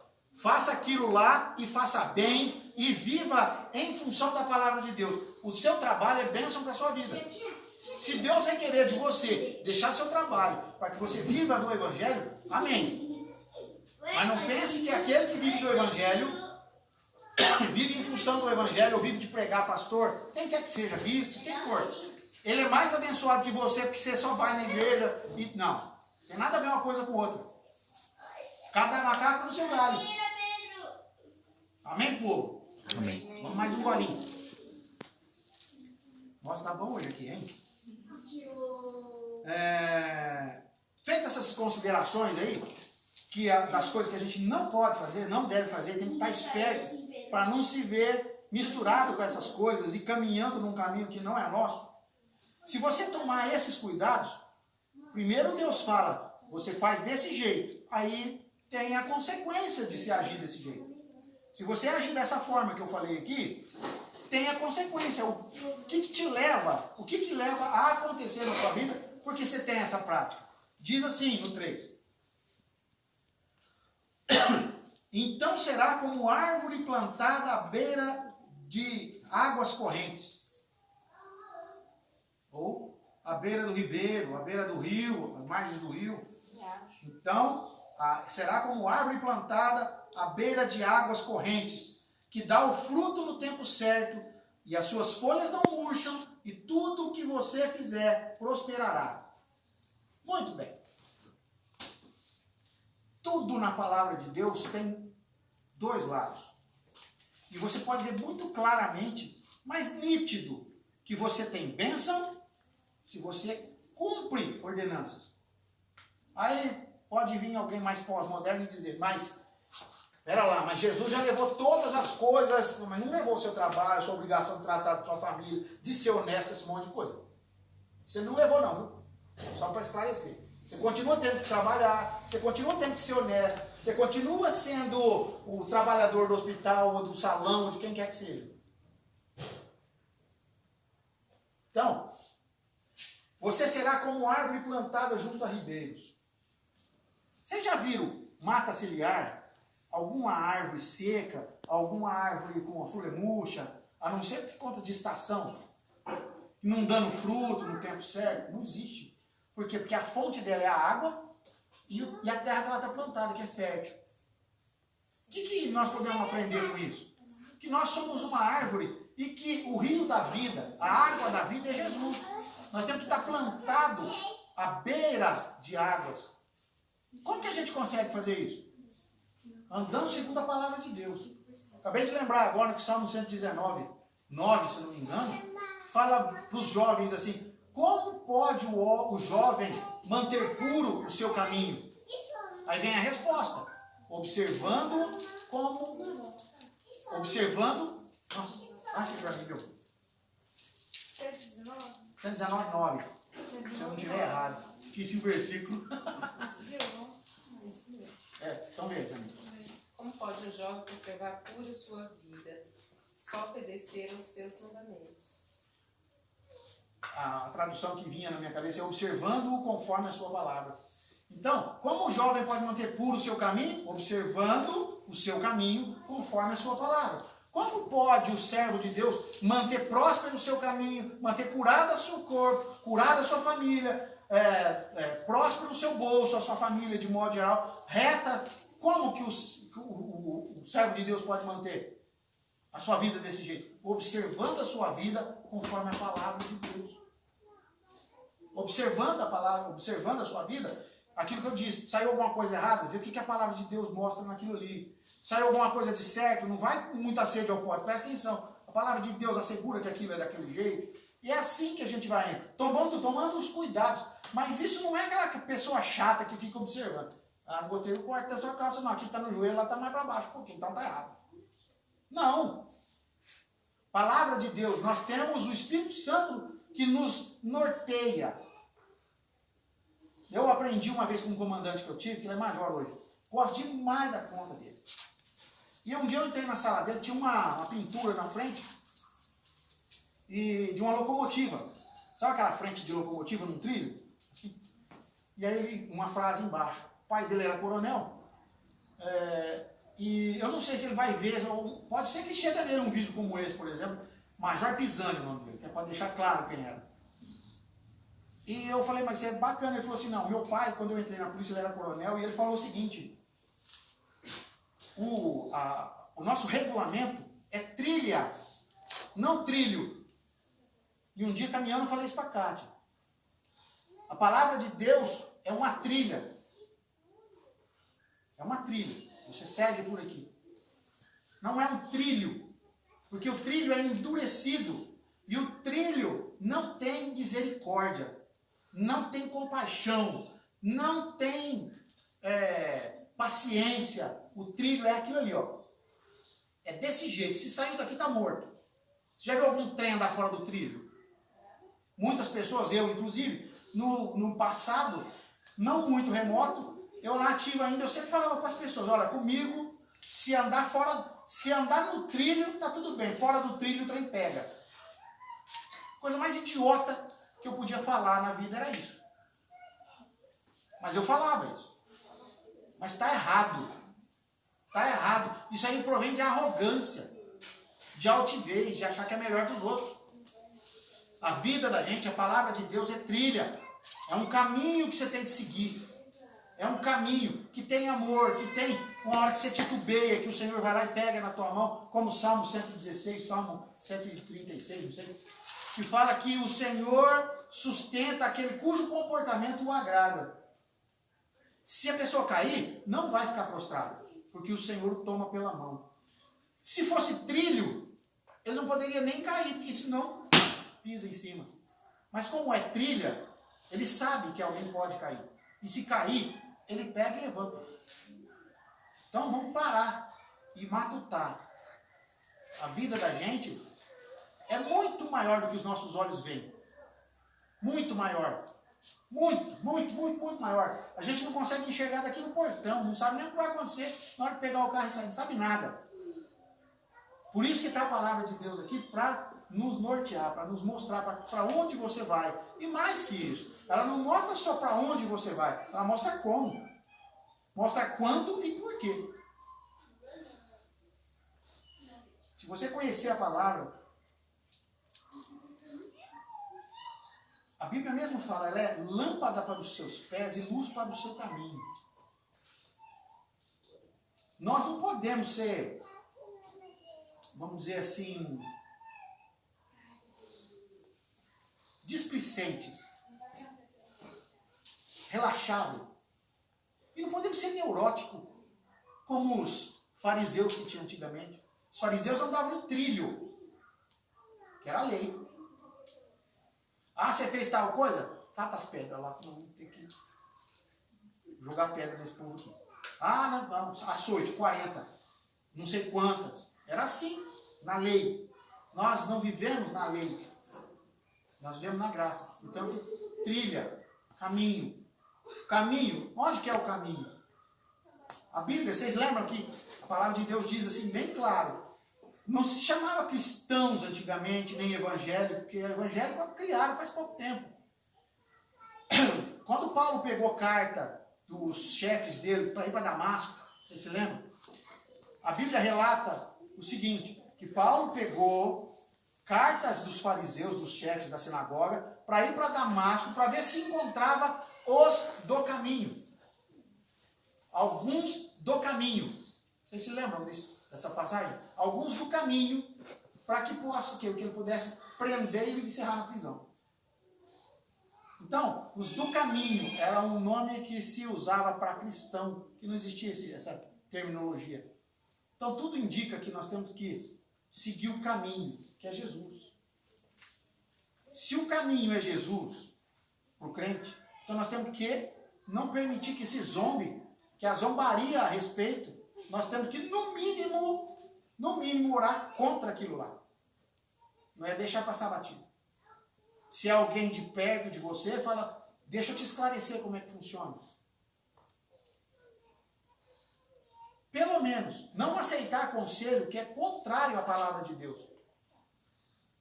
S1: Faça aquilo lá e faça bem e viva em função da palavra de Deus. O seu trabalho é bênção para a sua vida. Se Deus requerer de você deixar seu trabalho para que você viva do Evangelho, amém. Mas não pense que aquele que vive do Evangelho, vive em função do Evangelho, ou vive de pregar pastor, quem quer que seja, bispo, quem for. Ele é mais abençoado que você porque você só vai na igreja e... Não, tem nada a ver uma coisa com outra. Cada macaco no seu galho. Amém, povo?
S3: Amém.
S1: Vamos mais um golinho. Nossa, tá bom hoje aqui, hein? Feitas essas considerações aí, que das coisas que a gente não pode fazer, não deve fazer, tem que estar esperto para não se ver misturado com essas coisas e caminhando num caminho que não é nosso. Se você tomar esses cuidados, primeiro Deus fala, você faz desse jeito, aí tem a consequência de se agir desse jeito. Se você agir dessa forma que eu falei aqui, tem a consequência. O que te leva, o que leva a acontecer na sua vida, porque você tem essa prática. Diz assim no 3. Então será como árvore plantada à beira de águas correntes. Ou à beira do ribeiro, à beira do rio, às margens do rio. Então, será como árvore plantada à beira de águas correntes, que dá o fruto no tempo certo, e as suas folhas não murcham, e tudo o que você fizer prosperará. Muito bem. Tudo na palavra de Deus tem dois lados. E você pode ver muito claramente, mas nítido, que você tem bênção se você cumpre ordenanças. Aí pode vir alguém mais pós-moderno e dizer, mas, espera lá, mas Jesus já levou todas as coisas, mas não levou o seu trabalho, sua obrigação de tratar da sua família, de ser honesto, esse monte de coisa. Você não levou não, viu? Só para esclarecer. Você continua tendo que trabalhar, você continua tendo que ser honesto, você continua sendo o trabalhador do hospital, ou do salão, ou de quem quer que seja. Então, você será como árvore plantada junto a ribeiros. Vocês já viram mata ciliar? Alguma árvore seca, alguma árvore com uma folha murcha, a não ser por conta de estação, não dando fruto no tempo certo? Não existe. Por quê? Porque a fonte dela é a água e a terra que ela está plantada, que é fértil. O que nós podemos aprender com isso? Que nós somos uma árvore e que o rio da vida, a água da vida é Jesus. Nós temos que estar plantado à beira de águas. Como que a gente consegue fazer isso? Andando segundo a palavra de Deus. Acabei de lembrar agora que o Salmo 119, 9, se não me engano, fala para os jovens assim, como pode o jovem manter puro o seu caminho? Aí vem a resposta. Observando. Nossa, aqui para mim, viu? 119, 9. Se eu não tiver errado. Esqueci o versículo. Então vê também.
S3: pode o jovem conservar pura sua vida? Só obedecer aos seus mandamentos.
S1: A tradução que vinha na minha cabeça é observando-o conforme a sua palavra. Então, como o jovem pode manter puro o seu caminho? Observando o seu caminho conforme a sua palavra. Como pode o servo de Deus manter próspero o seu caminho, manter curado o seu corpo, curada a sua família, próspero o seu bolso, a sua família de modo geral, reta? Como que o servo de Deus pode manter a sua vida desse jeito? Observando a sua vida conforme a palavra de Deus. Observando a palavra, observando a sua vida, aquilo que eu disse, saiu alguma coisa errada, vê o que a palavra de Deus mostra naquilo ali. Saiu alguma coisa de certo, não vai com muita sede ao pote, presta atenção. A palavra de Deus assegura que aquilo é daquele jeito. E é assim que a gente vai tomando os cuidados. Mas isso não é aquela pessoa chata que fica observando. Ah, não gostei do corte da sua calça, não. Aqui está no joelho, lá está mais para baixo um pouquinho, então está errado. Não. Palavra de Deus, nós temos o Espírito Santo que nos norteia. Eu aprendi uma vez com um comandante que eu tive, que ele é major hoje. Gosto demais da conta dele. E um dia eu entrei na sala dele, tinha uma pintura na frente e de uma locomotiva. Sabe aquela frente de locomotiva num trilho? Assim. E aí ele, uma frase embaixo. O pai dele era coronel. E eu não sei se ele vai ver, pode ser que chegue nele um vídeo como esse, por exemplo. Major Pisani, o nome dele, que é para deixar claro quem era. E eu falei, mas isso é bacana. Ele falou assim, não, meu pai, quando eu entrei na polícia, ele era coronel, e ele falou o seguinte, o nosso regulamento é trilha, não trilho. E um dia caminhando eu falei isso para a Cátia. A palavra de Deus é uma trilha. É uma trilha. Você segue por aqui. Não é um trilho, porque o trilho é endurecido, e o trilho não tem misericórdia. Não tem compaixão, não tem paciência. O trilho é aquilo ali, ó. É desse jeito. Se saiu daqui, está morto. Você já viu algum trem andar fora do trilho? Muitas pessoas, eu inclusive, no passado, não muito remoto, eu na ativa ainda, eu sempre falava para as pessoas, olha, comigo, se andar no trilho, tá tudo bem. Fora do trilho, o trem pega. Coisa mais idiota que eu podia falar na vida era isso. Mas eu falava isso. Mas está errado. Está errado. Isso aí provém de arrogância, de altivez, de achar que é melhor que os outros. A vida da gente, a palavra de Deus é trilha. É um caminho que você tem que seguir. É um caminho que tem amor, que tem uma hora que você titubeia, que o Senhor vai lá e pega na tua mão, como o Salmo 116, Salmo 136, não sei, que fala que o Senhor sustenta aquele cujo comportamento o agrada. Se a pessoa cair, não vai ficar prostrada, porque o Senhor o toma pela mão. Se fosse trilho, ele não poderia nem cair, porque senão pisa em cima. Mas como é trilha, ele sabe que alguém pode cair. E se cair, ele pega e levanta. Então vamos parar e matutar. A vida da gente é muito maior do que os nossos olhos veem. Muito maior. Muito maior. A gente não consegue enxergar daqui no portão, não sabe nem o que vai acontecer na hora de pegar o carro e sair, não sabe nada. Por isso que está a palavra de Deus aqui, para nos nortear, para nos mostrar para onde você vai. E mais que isso, ela não mostra só para onde você vai, ela mostra como. Mostra quando e por quê. Se você conhecer a palavra, a Bíblia mesmo fala, ela é lâmpada para os seus pés e luz para o seu caminho. Nós não podemos ser, vamos dizer assim, displicentes, relaxados. E não podemos ser neuróticos, como os fariseus que tinham antigamente. Os fariseus andavam no trilho, que era a lei. Ah, você fez tal coisa? Cata as pedras lá. Não, tem que jogar pedra nesse povo aqui. Ah, não, açoite, 40. Não sei quantas. Era assim, na lei. Nós não vivemos na lei. Nós vivemos na graça. Portanto, trilha, caminho. Caminho, onde que é o caminho? A Bíblia, vocês lembram que A palavra de Deus diz assim, bem claro. Não se chamava cristãos antigamente, nem evangélico, porque evangélico criaram faz pouco tempo. Quando Paulo pegou carta dos chefes dele para ir para Damasco, vocês se lembram? A Bíblia relata o seguinte, que Paulo pegou cartas dos fariseus, dos chefes da sinagoga, para ir para Damasco, para ver se encontrava os do caminho. Alguns do caminho. Vocês se lembram disso, dessa passagem? Alguns do caminho, para que ele pudesse prender e encerrar na prisão. Então, os do caminho era um nome que se usava para cristão, que não existia essa terminologia. Então, tudo indica que nós temos que seguir o caminho, que é Jesus. Se o caminho é Jesus, para o crente, então nós temos que não permitir que se zombe, que a zombaria a respeito, nós temos que, no mínimo, orar contra aquilo lá. Não é deixar passar batido. Se alguém de perto de você fala, deixa eu te esclarecer como é que funciona. Pelo menos, não aceitar conselho que é contrário à palavra de Deus.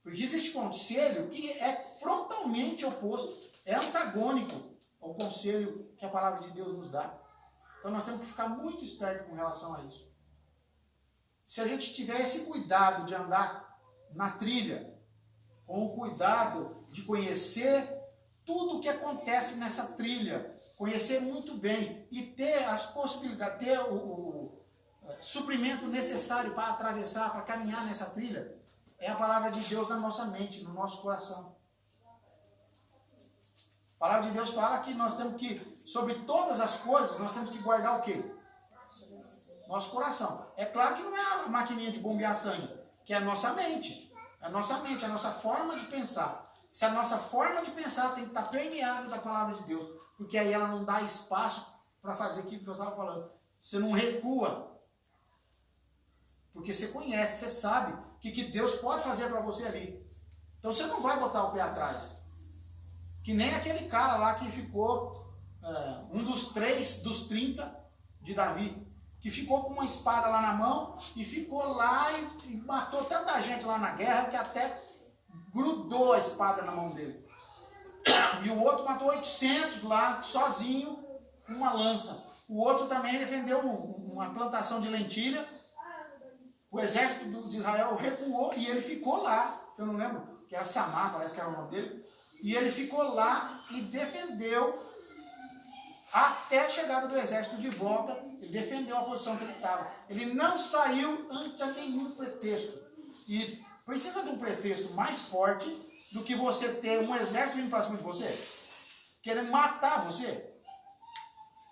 S1: Porque existe conselho que é frontalmente oposto, é antagônico ao conselho que a palavra de Deus nos dá. Então nós temos que ficar muito espertos com relação a isso. Se a gente tiver esse cuidado de andar na trilha, com o cuidado de conhecer tudo o que acontece nessa trilha, conhecer muito bem e ter as possibilidades, ter o suprimento necessário para atravessar, para caminhar nessa trilha, é a palavra de Deus na nossa mente, no nosso coração. A palavra de Deus fala que nós temos que, sobre todas as coisas, nós temos que guardar o quê? Nosso coração. É claro que não é a maquininha de bombear sangue, que é a nossa mente. A nossa mente, a nossa forma de pensar. Se a nossa forma de pensar tem que estar permeada da palavra de Deus, porque aí ela não dá espaço para fazer aquilo que eu estava falando. Você não recua. Porque você conhece, você sabe o que Deus pode fazer para você ali. Então você não vai botar o pé atrás. Que nem aquele cara lá que ficou, um dos 30 de Davi, que ficou com uma espada lá na mão e ficou lá e matou tanta gente lá na guerra que até grudou a espada na mão dele. E o outro matou 800 lá, sozinho, com uma lança. O outro também defendeu uma plantação de lentilha. O exército de Israel recuou e ele ficou lá, eu não lembro, que era Samar, parece que era o nome dele. E ele ficou lá e defendeu até a chegada do exército de volta. Ele defendeu a posição que ele estava. Ele não saiu ante nenhum pretexto. E precisa de um pretexto mais forte do que você ter um exército vindo para cima de você, querendo matar você.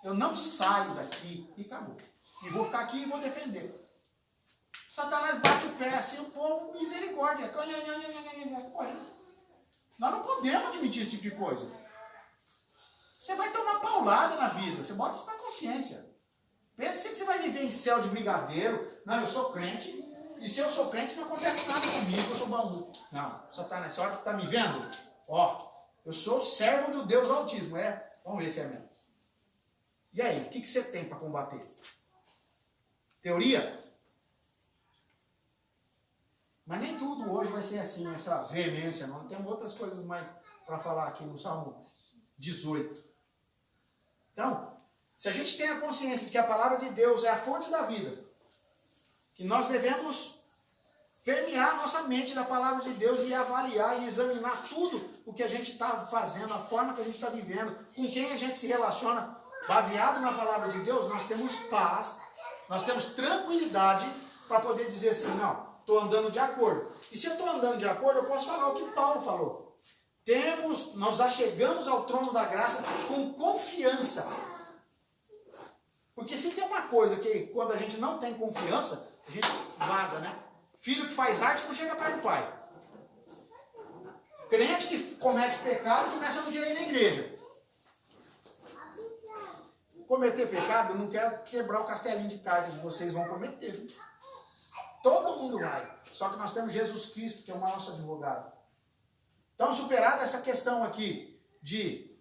S1: Eu não saio daqui e acabou. E vou ficar aqui e vou defender. Satanás bate o pé assim, o povo, misericórdia. Correndo. Nós não podemos admitir esse tipo de coisa. Você vai tomar paulada na vida. Você bota isso na consciência. Pensa que você vai viver em céu de brigadeiro. Não, eu sou crente. E se eu sou crente, não acontece nada comigo. Eu sou bambu. Não, Satanás, essa hora que está me vendo? Ó, eu sou servo do Deus Altíssimo. Vamos ver se é mesmo. E aí, o que você tem para combater? Teoria? Mas nem tudo hoje vai ser assim, essa veemência, não. Tem outras coisas mais para falar aqui no Salmo 18. Então, se a gente tem a consciência de que a palavra de Deus é a fonte da vida, que nós devemos permear nossa mente da palavra de Deus e avaliar e examinar tudo o que a gente está fazendo, a forma que a gente está vivendo, com quem a gente se relaciona, baseado na palavra de Deus, nós temos paz, nós temos tranquilidade para poder dizer assim, não, estou andando de acordo. E se eu estou andando de acordo, eu posso falar o que Paulo falou. Nós achegamos ao trono da graça com confiança. Porque se tem uma coisa que quando a gente não tem confiança, a gente vaza, né? Filho que faz arte não chega perto do pai. Crente que comete pecado começa a não querer ir na igreja. Cometer pecado, eu não quero quebrar o castelinho de cartas, vocês vão cometer. Todo mundo vai. Só que nós temos Jesus Cristo, que é o nosso advogado. Então, superada essa questão aqui de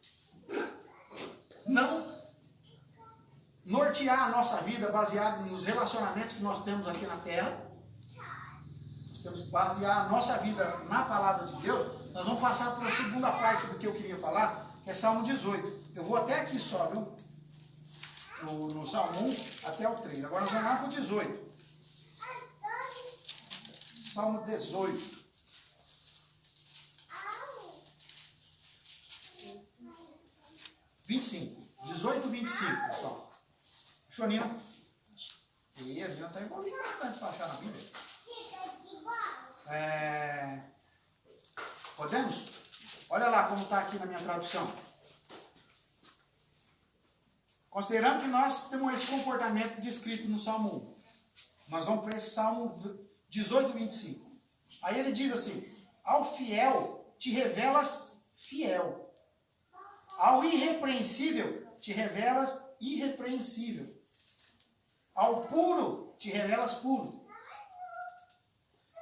S1: não nortear a nossa vida baseado nos relacionamentos que nós temos aqui na terra. Nós temos que basear a nossa vida na palavra de Deus. Nós vamos passar para a segunda parte do que eu queria falar, que é Salmo 18. Eu vou até aqui só, viu? No Salmo 1 até o 3. Agora nós vamos lá para o 18. Salmo 18. 25. 18, 25, pessoal. Chonina. E a Vina está envolvida bastante para achar na Bíblia. Podemos? Olha lá como está aqui na minha tradução. Considerando que nós temos esse comportamento descrito no Salmo 1, nós vamos para esse Salmo 18, 25. Aí ele diz assim: ao fiel te revelas fiel, ao irrepreensível te revelas irrepreensível, ao puro te revelas puro,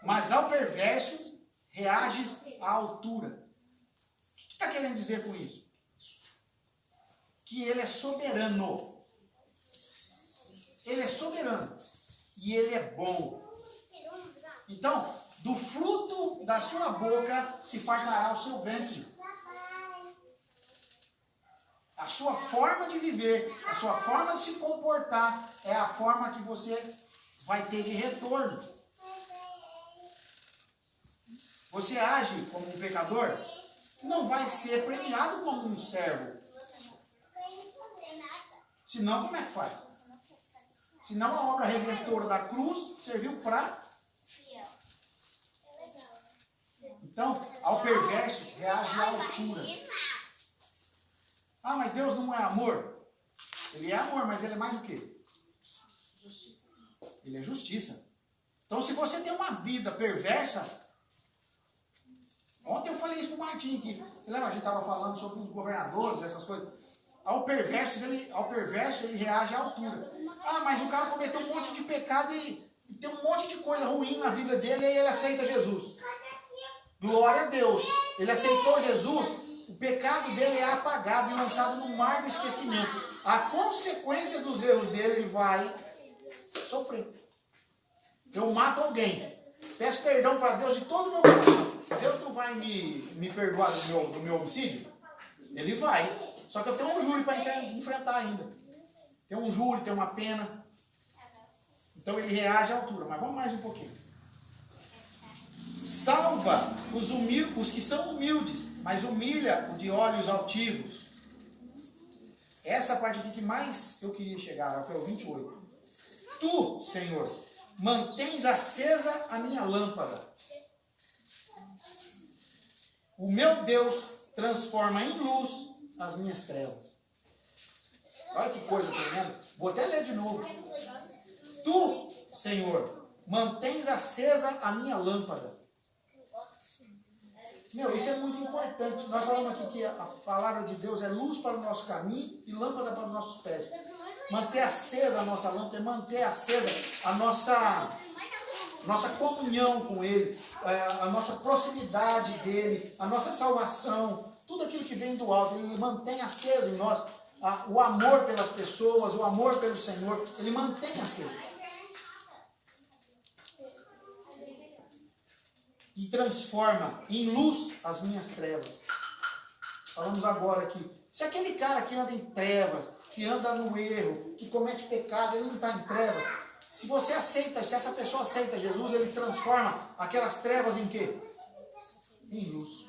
S1: mas ao perverso reages à altura. O que está querendo dizer com isso? Que ele é soberano. Ele é soberano. E ele é bom. Então, do fruto da sua boca se fartará o seu ventre. A sua forma de viver, a sua forma de se comportar é a forma que você vai ter de retorno. Você age como um pecador, não vai ser premiado como um servo. Senão, como é que faz? Senão a obra redentora da cruz serviu para... Então, ao perverso reage à altura. Ah, mas Deus não é amor? Ele é amor, mas ele é mais o quê? Justiça. Ele é justiça. Então, se você tem uma vida perversa... Ontem eu falei isso para o Martim aqui. Você lembra? A gente estava falando sobre os governadores, essas coisas. Ao perverso ele reage à altura. Ah, mas o cara cometeu um monte de pecado e tem um monte de coisa ruim na vida dele e ele aceita Jesus. Glória a Deus. Ele aceitou Jesus, o pecado dele é apagado e lançado no mar do esquecimento. A consequência dos erros dele, ele vai sofrer. Eu mato alguém, peço perdão para Deus de todo o meu coração. Deus não vai me perdoar do meu homicídio? Ele vai. Só que eu tenho um júri para enfrentar ainda. Tem um júri, tem uma pena. Então ele reage à altura. Mas vamos mais um pouquinho. Salva os que são humildes, mas humilha o de olhos altivos. Essa parte aqui que mais eu queria chegar, que é o 28. Tu, Senhor, mantens acesa a minha lâmpada. O meu Deus transforma em luz as minhas trevas. Olha que coisa tremenda. Vou até ler de novo. Tu, Senhor, mantens acesa a minha lâmpada. Meu, isso é muito importante. Nós falamos aqui que a palavra de Deus é luz para o nosso caminho e lâmpada para os nossos pés. Manter acesa a nossa lâmpada é manter acesa a nossa comunhão com Ele, a nossa proximidade dEle, a nossa salvação, tudo aquilo que vem do alto. Ele mantém aceso em nós o amor pelas pessoas, o amor pelo Senhor. Ele mantém aceso. E transforma em luz as minhas trevas. Falamos agora aqui. Se aquele cara que anda em trevas, que anda no erro, que comete pecado, ele não está em trevas. Se essa pessoa aceita Jesus, ele transforma aquelas trevas em quê? Em luz.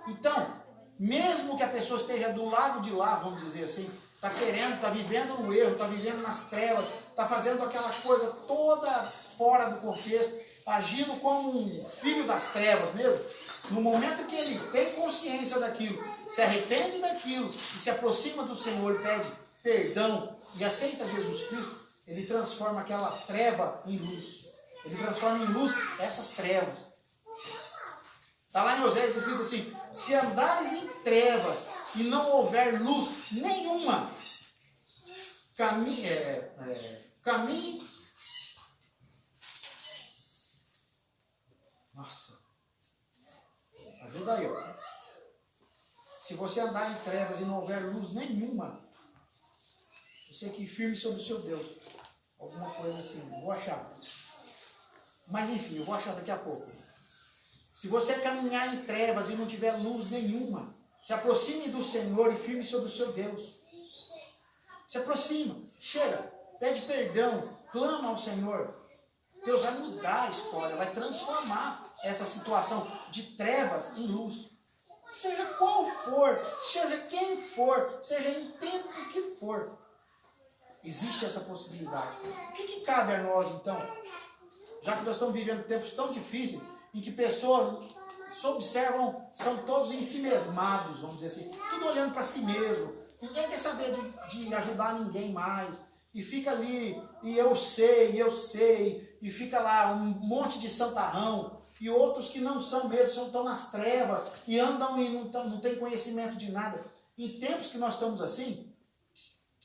S1: Então, mesmo que a pessoa esteja do lado de lá, vamos dizer assim, está vivendo no erro, está vivendo nas trevas, está fazendo aquela coisa toda fora do contexto, agindo como um filho das trevas mesmo, no momento que ele tem consciência daquilo, se arrepende daquilo e se aproxima do Senhor e pede perdão e aceita Jesus Cristo, ele transforma aquela treva em luz. Ele transforma em luz essas trevas. Está lá em Oséias escrito assim: se andares em trevas e não houver luz nenhuma, caminhe. Nossa, ajuda aí, ó. Se você andar em trevas e não houver luz nenhuma, Eu sei que firme sobre o seu Deus. Alguma coisa assim, vou achar. Mas enfim, eu vou achar daqui a pouco. Se você caminhar em trevas e não tiver luz nenhuma, se aproxime do Senhor e firme sobre o seu Deus. Se aproxima, chega, pede perdão, clama ao Senhor. Deus vai mudar a história, vai transformar essa situação de trevas em luz. Seja qual for, seja quem for, seja em tempo que for. Existe essa possibilidade. O que cabe a nós, então? Já que nós estamos vivendo tempos tão difíceis, em que pessoas se observam, são todos em si mesmados, vamos dizer assim, tudo olhando para si mesmo. Ninguém quer saber de ajudar ninguém mais. E fica ali, e eu sei, e fica lá um monte de santarrão, e outros que não são mesmo, estão nas trevas, e andam e não têm conhecimento de nada. Em tempos que nós estamos assim,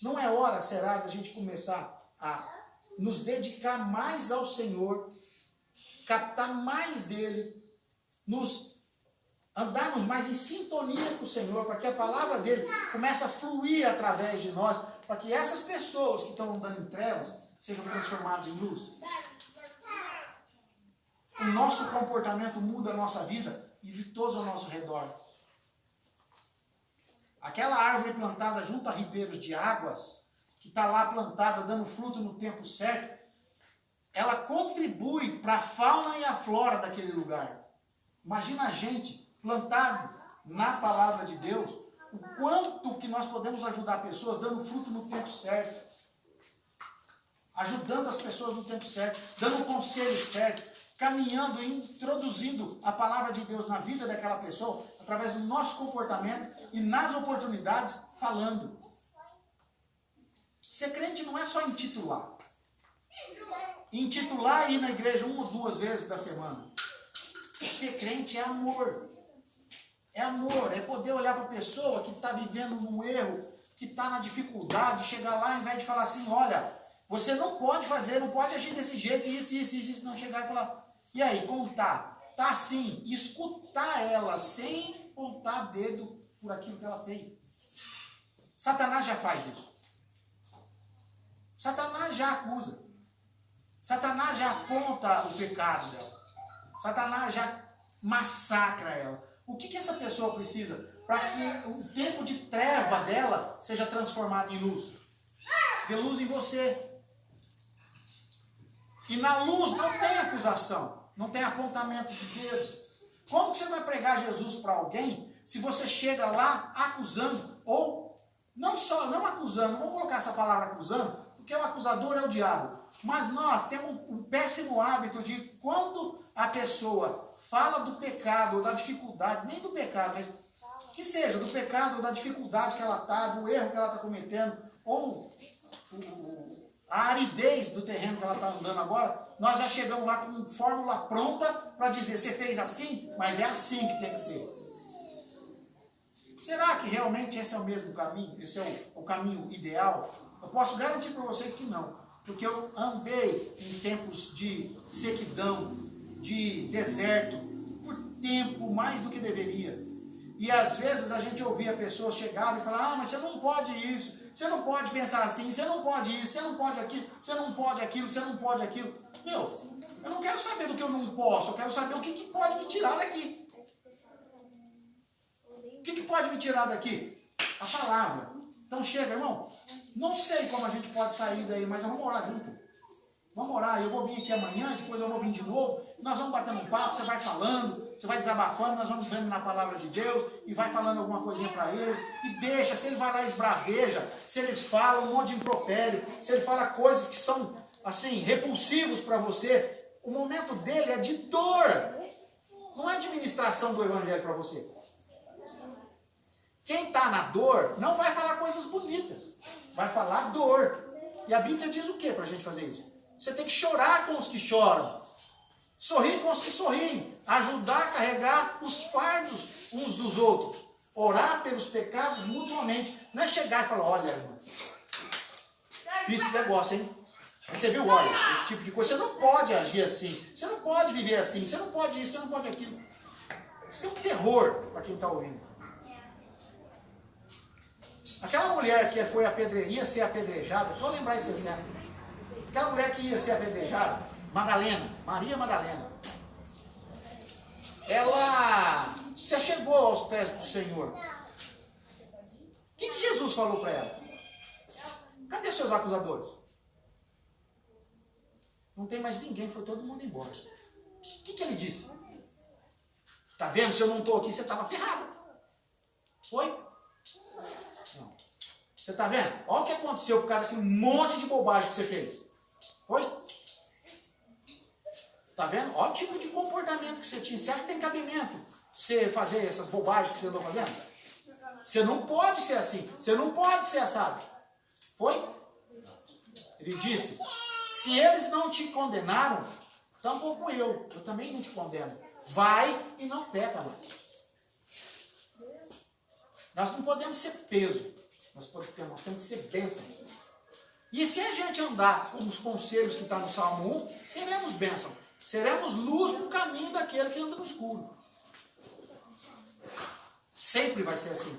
S1: não é hora, será, da gente começar a nos dedicar mais ao Senhor, captar mais dele, andarmos mais em sintonia com o Senhor, para que a palavra dele comece a fluir através de nós, para que essas pessoas que estão andando em trevas sejam transformadas em luz. O nosso comportamento muda a nossa vida e de todos ao nosso redor. Aquela árvore plantada junto a ribeiros de águas, que está lá plantada, dando fruto no tempo certo, ela contribui para a fauna e a flora daquele lugar. Imagina a gente plantado na palavra de Deus, o quanto que nós podemos ajudar pessoas dando fruto no tempo certo, ajudando as pessoas no tempo certo, dando o conselho certo, caminhando e introduzindo a palavra de Deus na vida daquela pessoa, através do nosso comportamento e nas oportunidades, falando. Ser crente não é só intitular. Intitular e ir na igreja 1 ou 2 vezes da semana. Ser crente é amor. É amor, é poder olhar para a pessoa que está vivendo um erro, que está na dificuldade, chegar lá, ao invés de falar assim, olha, você não pode fazer, não pode agir desse jeito, isso, não chegar e falar, e aí, como tá? Tá assim, escutar ela sem apontar dedo por aquilo que ela fez. Satanás já faz isso. Satanás já acusa. Satanás já aponta o pecado dela. Satanás já massacra ela. O que essa pessoa precisa para que o tempo de treva dela seja transformado em luz? Ver luz em você. E na luz não tem acusação, não tem apontamento de dedos. Como que você vai pregar Jesus para alguém se você chega lá acusando, ou não acusando, vamos colocar essa palavra acusando, porque o acusador é o diabo. Mas nós temos um péssimo hábito de, quando a pessoa fala do pecado ou da dificuldade, nem do pecado, mas que seja do pecado ou da dificuldade que ela está, do erro que ela está cometendo, ou a aridez do terreno que ela está andando agora, nós já chegamos lá com fórmula pronta para dizer, você fez assim, mas é assim que tem que ser. Será que realmente esse é o mesmo caminho? Esse é o caminho ideal? Eu posso garantir para vocês que não. Porque eu andei em tempos de sequidão, de deserto, por tempo mais do que deveria. E às vezes a gente ouvia pessoas chegarem e falar, mas você não pode isso, você não pode pensar assim, você não pode isso, você não pode aquilo, você não pode aquilo, você não pode aquilo. Meu, eu não quero saber do que eu não posso, eu quero saber o que pode me tirar daqui. O que pode me tirar daqui? A palavra. Então chega, irmão. Não sei como a gente pode sair daí, mas vamos orar junto. Vamos orar. Eu vou vir aqui amanhã, depois eu vou vir de novo. Nós vamos batendo um papo, você vai falando, você vai desabafando, nós vamos vendo na palavra de Deus e vai falando alguma coisinha para ele. E deixa, se ele vai lá e esbraveja, se ele fala um monte de impropério, se ele fala coisas que são, assim, repulsivos para você, o momento dele é de dor. Não é administração do evangelho para você. Quem está na dor não vai falar coisas bonitas, vai falar dor. E a Bíblia diz o que para a gente fazer isso? Você tem que chorar com os que choram, sorrir com os que sorriem, ajudar a carregar os fardos uns dos outros, orar pelos pecados mutuamente. Não é chegar e falar, olha, irmão, fiz esse negócio, hein? Você viu, olha, esse tipo de coisa, você não pode agir assim, você não pode viver assim, você não pode isso, você não pode aquilo. Isso é um terror para quem está ouvindo. Aquela mulher que ia ser apedrejada, só lembrar esse exemplo. Aquela mulher que ia ser apedrejada, Madalena, Maria Madalena, ela se chegou aos pés do Senhor. O que Jesus falou para ela? Cadê seus acusadores? Não tem mais ninguém, foi todo mundo embora. O que ele disse? Tá vendo? Se eu não estou aqui, você estava ferrada. Foi? Não. Você está vendo? Olha o que aconteceu por causa daquele monte de bobagem que você fez. Foi? Está vendo? Olha o tipo de comportamento que você tinha. Será que tem cabimento você fazer essas bobagens que você andou fazendo? Você não pode ser assim. Você não pode ser assado. Foi? Ele disse, se eles não te condenaram, tampouco eu também não te condeno. Vai e não peca mais. Nós não podemos ser peso. Nós temos que ser bênção. E se a gente andar com os conselhos que está no Salmo 1, seremos bênção. Seremos luz no caminho daquele que anda no escuro. Sempre vai ser assim.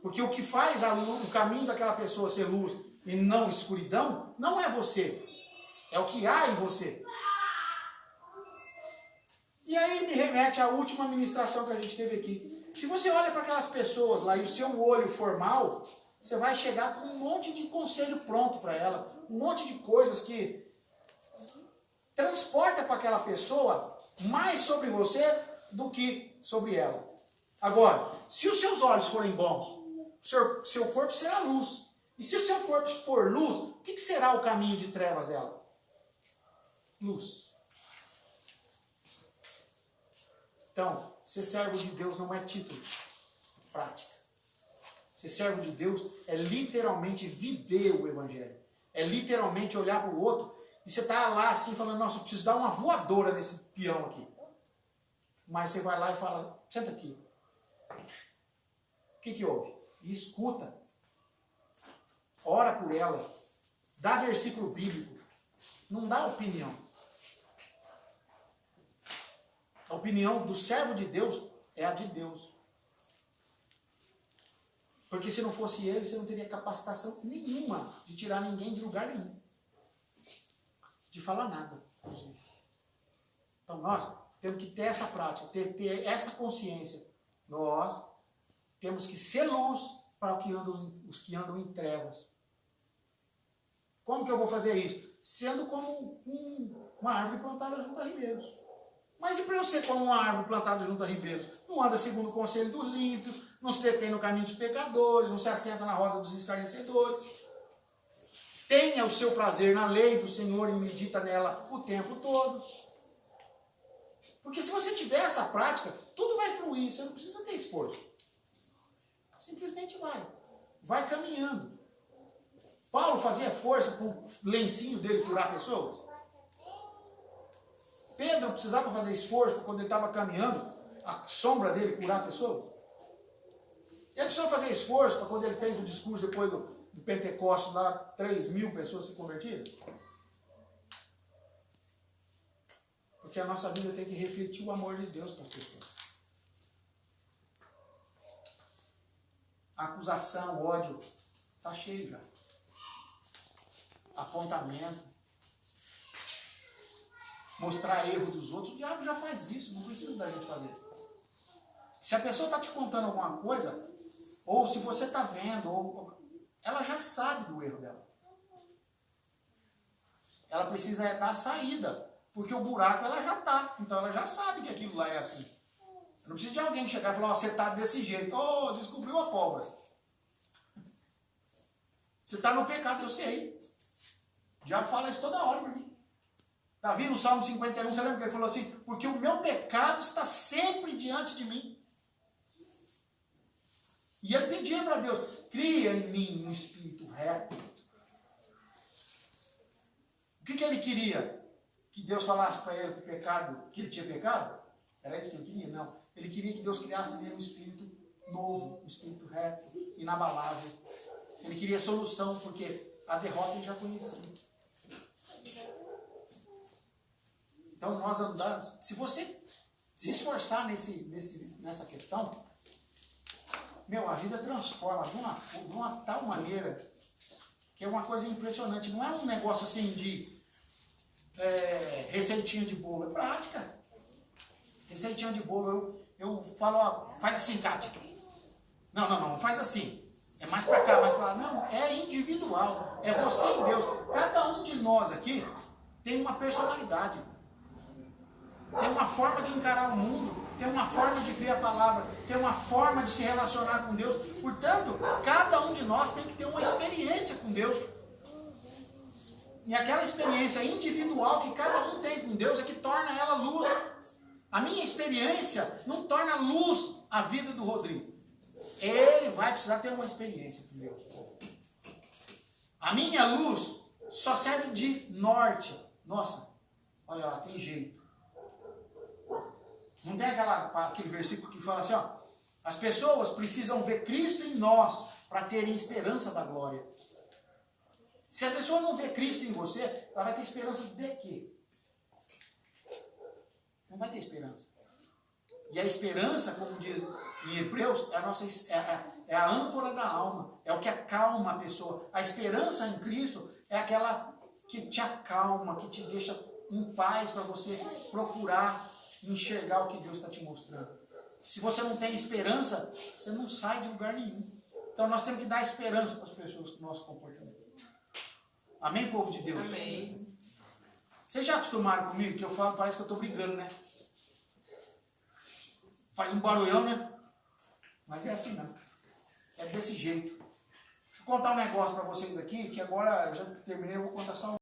S1: Porque o que faz o caminho daquela pessoa ser luz e não escuridão, não é você. É o que há em você. E aí me remete à última ministração que a gente teve aqui. Se você olha para aquelas pessoas lá e o seu olho for mal, você vai chegar com um monte de conselho pronto para ela. Um monte de coisas que transporta para aquela pessoa mais sobre você do que sobre ela. Agora, se os seus olhos forem bons, seu corpo será luz. E se o seu corpo for luz, o que será o caminho de trevas dela? Luz. Então, ser servo de Deus não é título, prática. Ser servo de Deus é literalmente viver o Evangelho. É literalmente olhar para o outro e você está lá assim falando, nossa, eu preciso dar uma voadora nesse peão aqui. Mas você vai lá e fala, senta aqui. O que houve? E escuta. Ora por ela. Dá versículo bíblico. Não dá opinião. A opinião do servo de Deus é a de Deus. Porque se não fosse ele, você não teria capacitação nenhuma de tirar ninguém de lugar nenhum. De falar nada. Então nós temos que ter essa prática, ter essa consciência. Nós temos que ser luz para os que andam em trevas. Como que eu vou fazer isso? Sendo como uma árvore plantada junto a ribeiros. Mas e para eu ser como uma árvore plantada junto a ribeiros? Não anda segundo o conselho dos ímpios, não se detém no caminho dos pecadores, não se assenta na roda dos escarnecedores. Tenha o seu prazer na lei do Senhor e medita nela o tempo todo. Porque se você tiver essa prática, tudo vai fluir, você não precisa ter esforço. Simplesmente vai. Vai caminhando. Paulo fazia força com o lencinho dele curar pessoas. Pedro precisava fazer esforço quando ele estava caminhando, a sombra dele curar pessoas. Ele precisou fazer esforço para quando ele fez o discurso depois do Pentecostes, lá 3.000 pessoas se convertiram. Porque a nossa vida tem que refletir o amor de Deus para as pessoas. A acusação, o ódio, está cheio já. Apontamento. Mostrar erro dos outros, o diabo já faz isso, não precisa da gente fazer. Se a pessoa está te contando alguma coisa, ou se você está vendo, ela já sabe do erro dela. Ela precisa dar a saída, porque o buraco ela já está, então ela já sabe que aquilo lá é assim. Não precisa de alguém chegar e falar, oh, você está desse jeito, oh, descobriu a pólvora. Você está no pecado, eu sei. O diabo fala isso toda hora para mim. Davi no Salmo 51, você lembra que ele falou assim, porque o meu pecado está sempre diante de mim. E ele pedia para Deus, cria em mim um espírito reto. O que ele queria? Que Deus falasse para ele que ele tinha pecado? Era isso que ele queria? Não. Ele queria que Deus criasse nele um espírito novo, um espírito reto, inabalável. Ele queria solução, porque a derrota ele já conhecia. Então nós andamos, se você se esforçar nessa questão, meu, a vida transforma de uma tal maneira que é uma coisa impressionante. Não é um negócio assim de receitinha de bolo, é prática. Receitinha de bolo, eu falo, ó, faz assim, Kátia. Não faz assim. É mais pra cá, mais pra lá. Não, é individual. É você e Deus. Cada um de nós aqui tem uma personalidade. Tem uma forma de encarar o mundo. Tem uma forma de ver a palavra. Tem uma forma de se relacionar com Deus. Portanto, cada um de nós tem que ter uma experiência com Deus. E aquela experiência individual que cada um tem com Deus é que torna ela luz. A minha experiência não torna luz a vida do Rodrigo. Ele vai precisar ter uma experiência com Deus. A minha luz só serve de norte. Nossa, olha lá, tem jeito. Não tem aquele versículo que fala assim, ó, as pessoas precisam ver Cristo em nós para terem esperança da glória. Se a pessoa não vê Cristo em você, ela vai ter esperança de quê? Não vai ter esperança. E a esperança, como diz em Hebreus, é a âncora da alma, é o que acalma a pessoa. A esperança em Cristo é aquela que te acalma, que te deixa em paz para você procurar enxergar o que Deus está te mostrando. Se você não tem esperança, você não sai de lugar nenhum. Então nós temos que dar esperança para as pessoas com o nosso comportamento. Amém, povo de Deus?
S3: Amém.
S1: Vocês já acostumaram comigo que eu falo, parece que eu estou brigando, né? Faz um barulhão, né? Mas é assim não. É desse jeito. Deixa eu contar um negócio para vocês aqui, que agora eu já terminei, eu vou contar só um.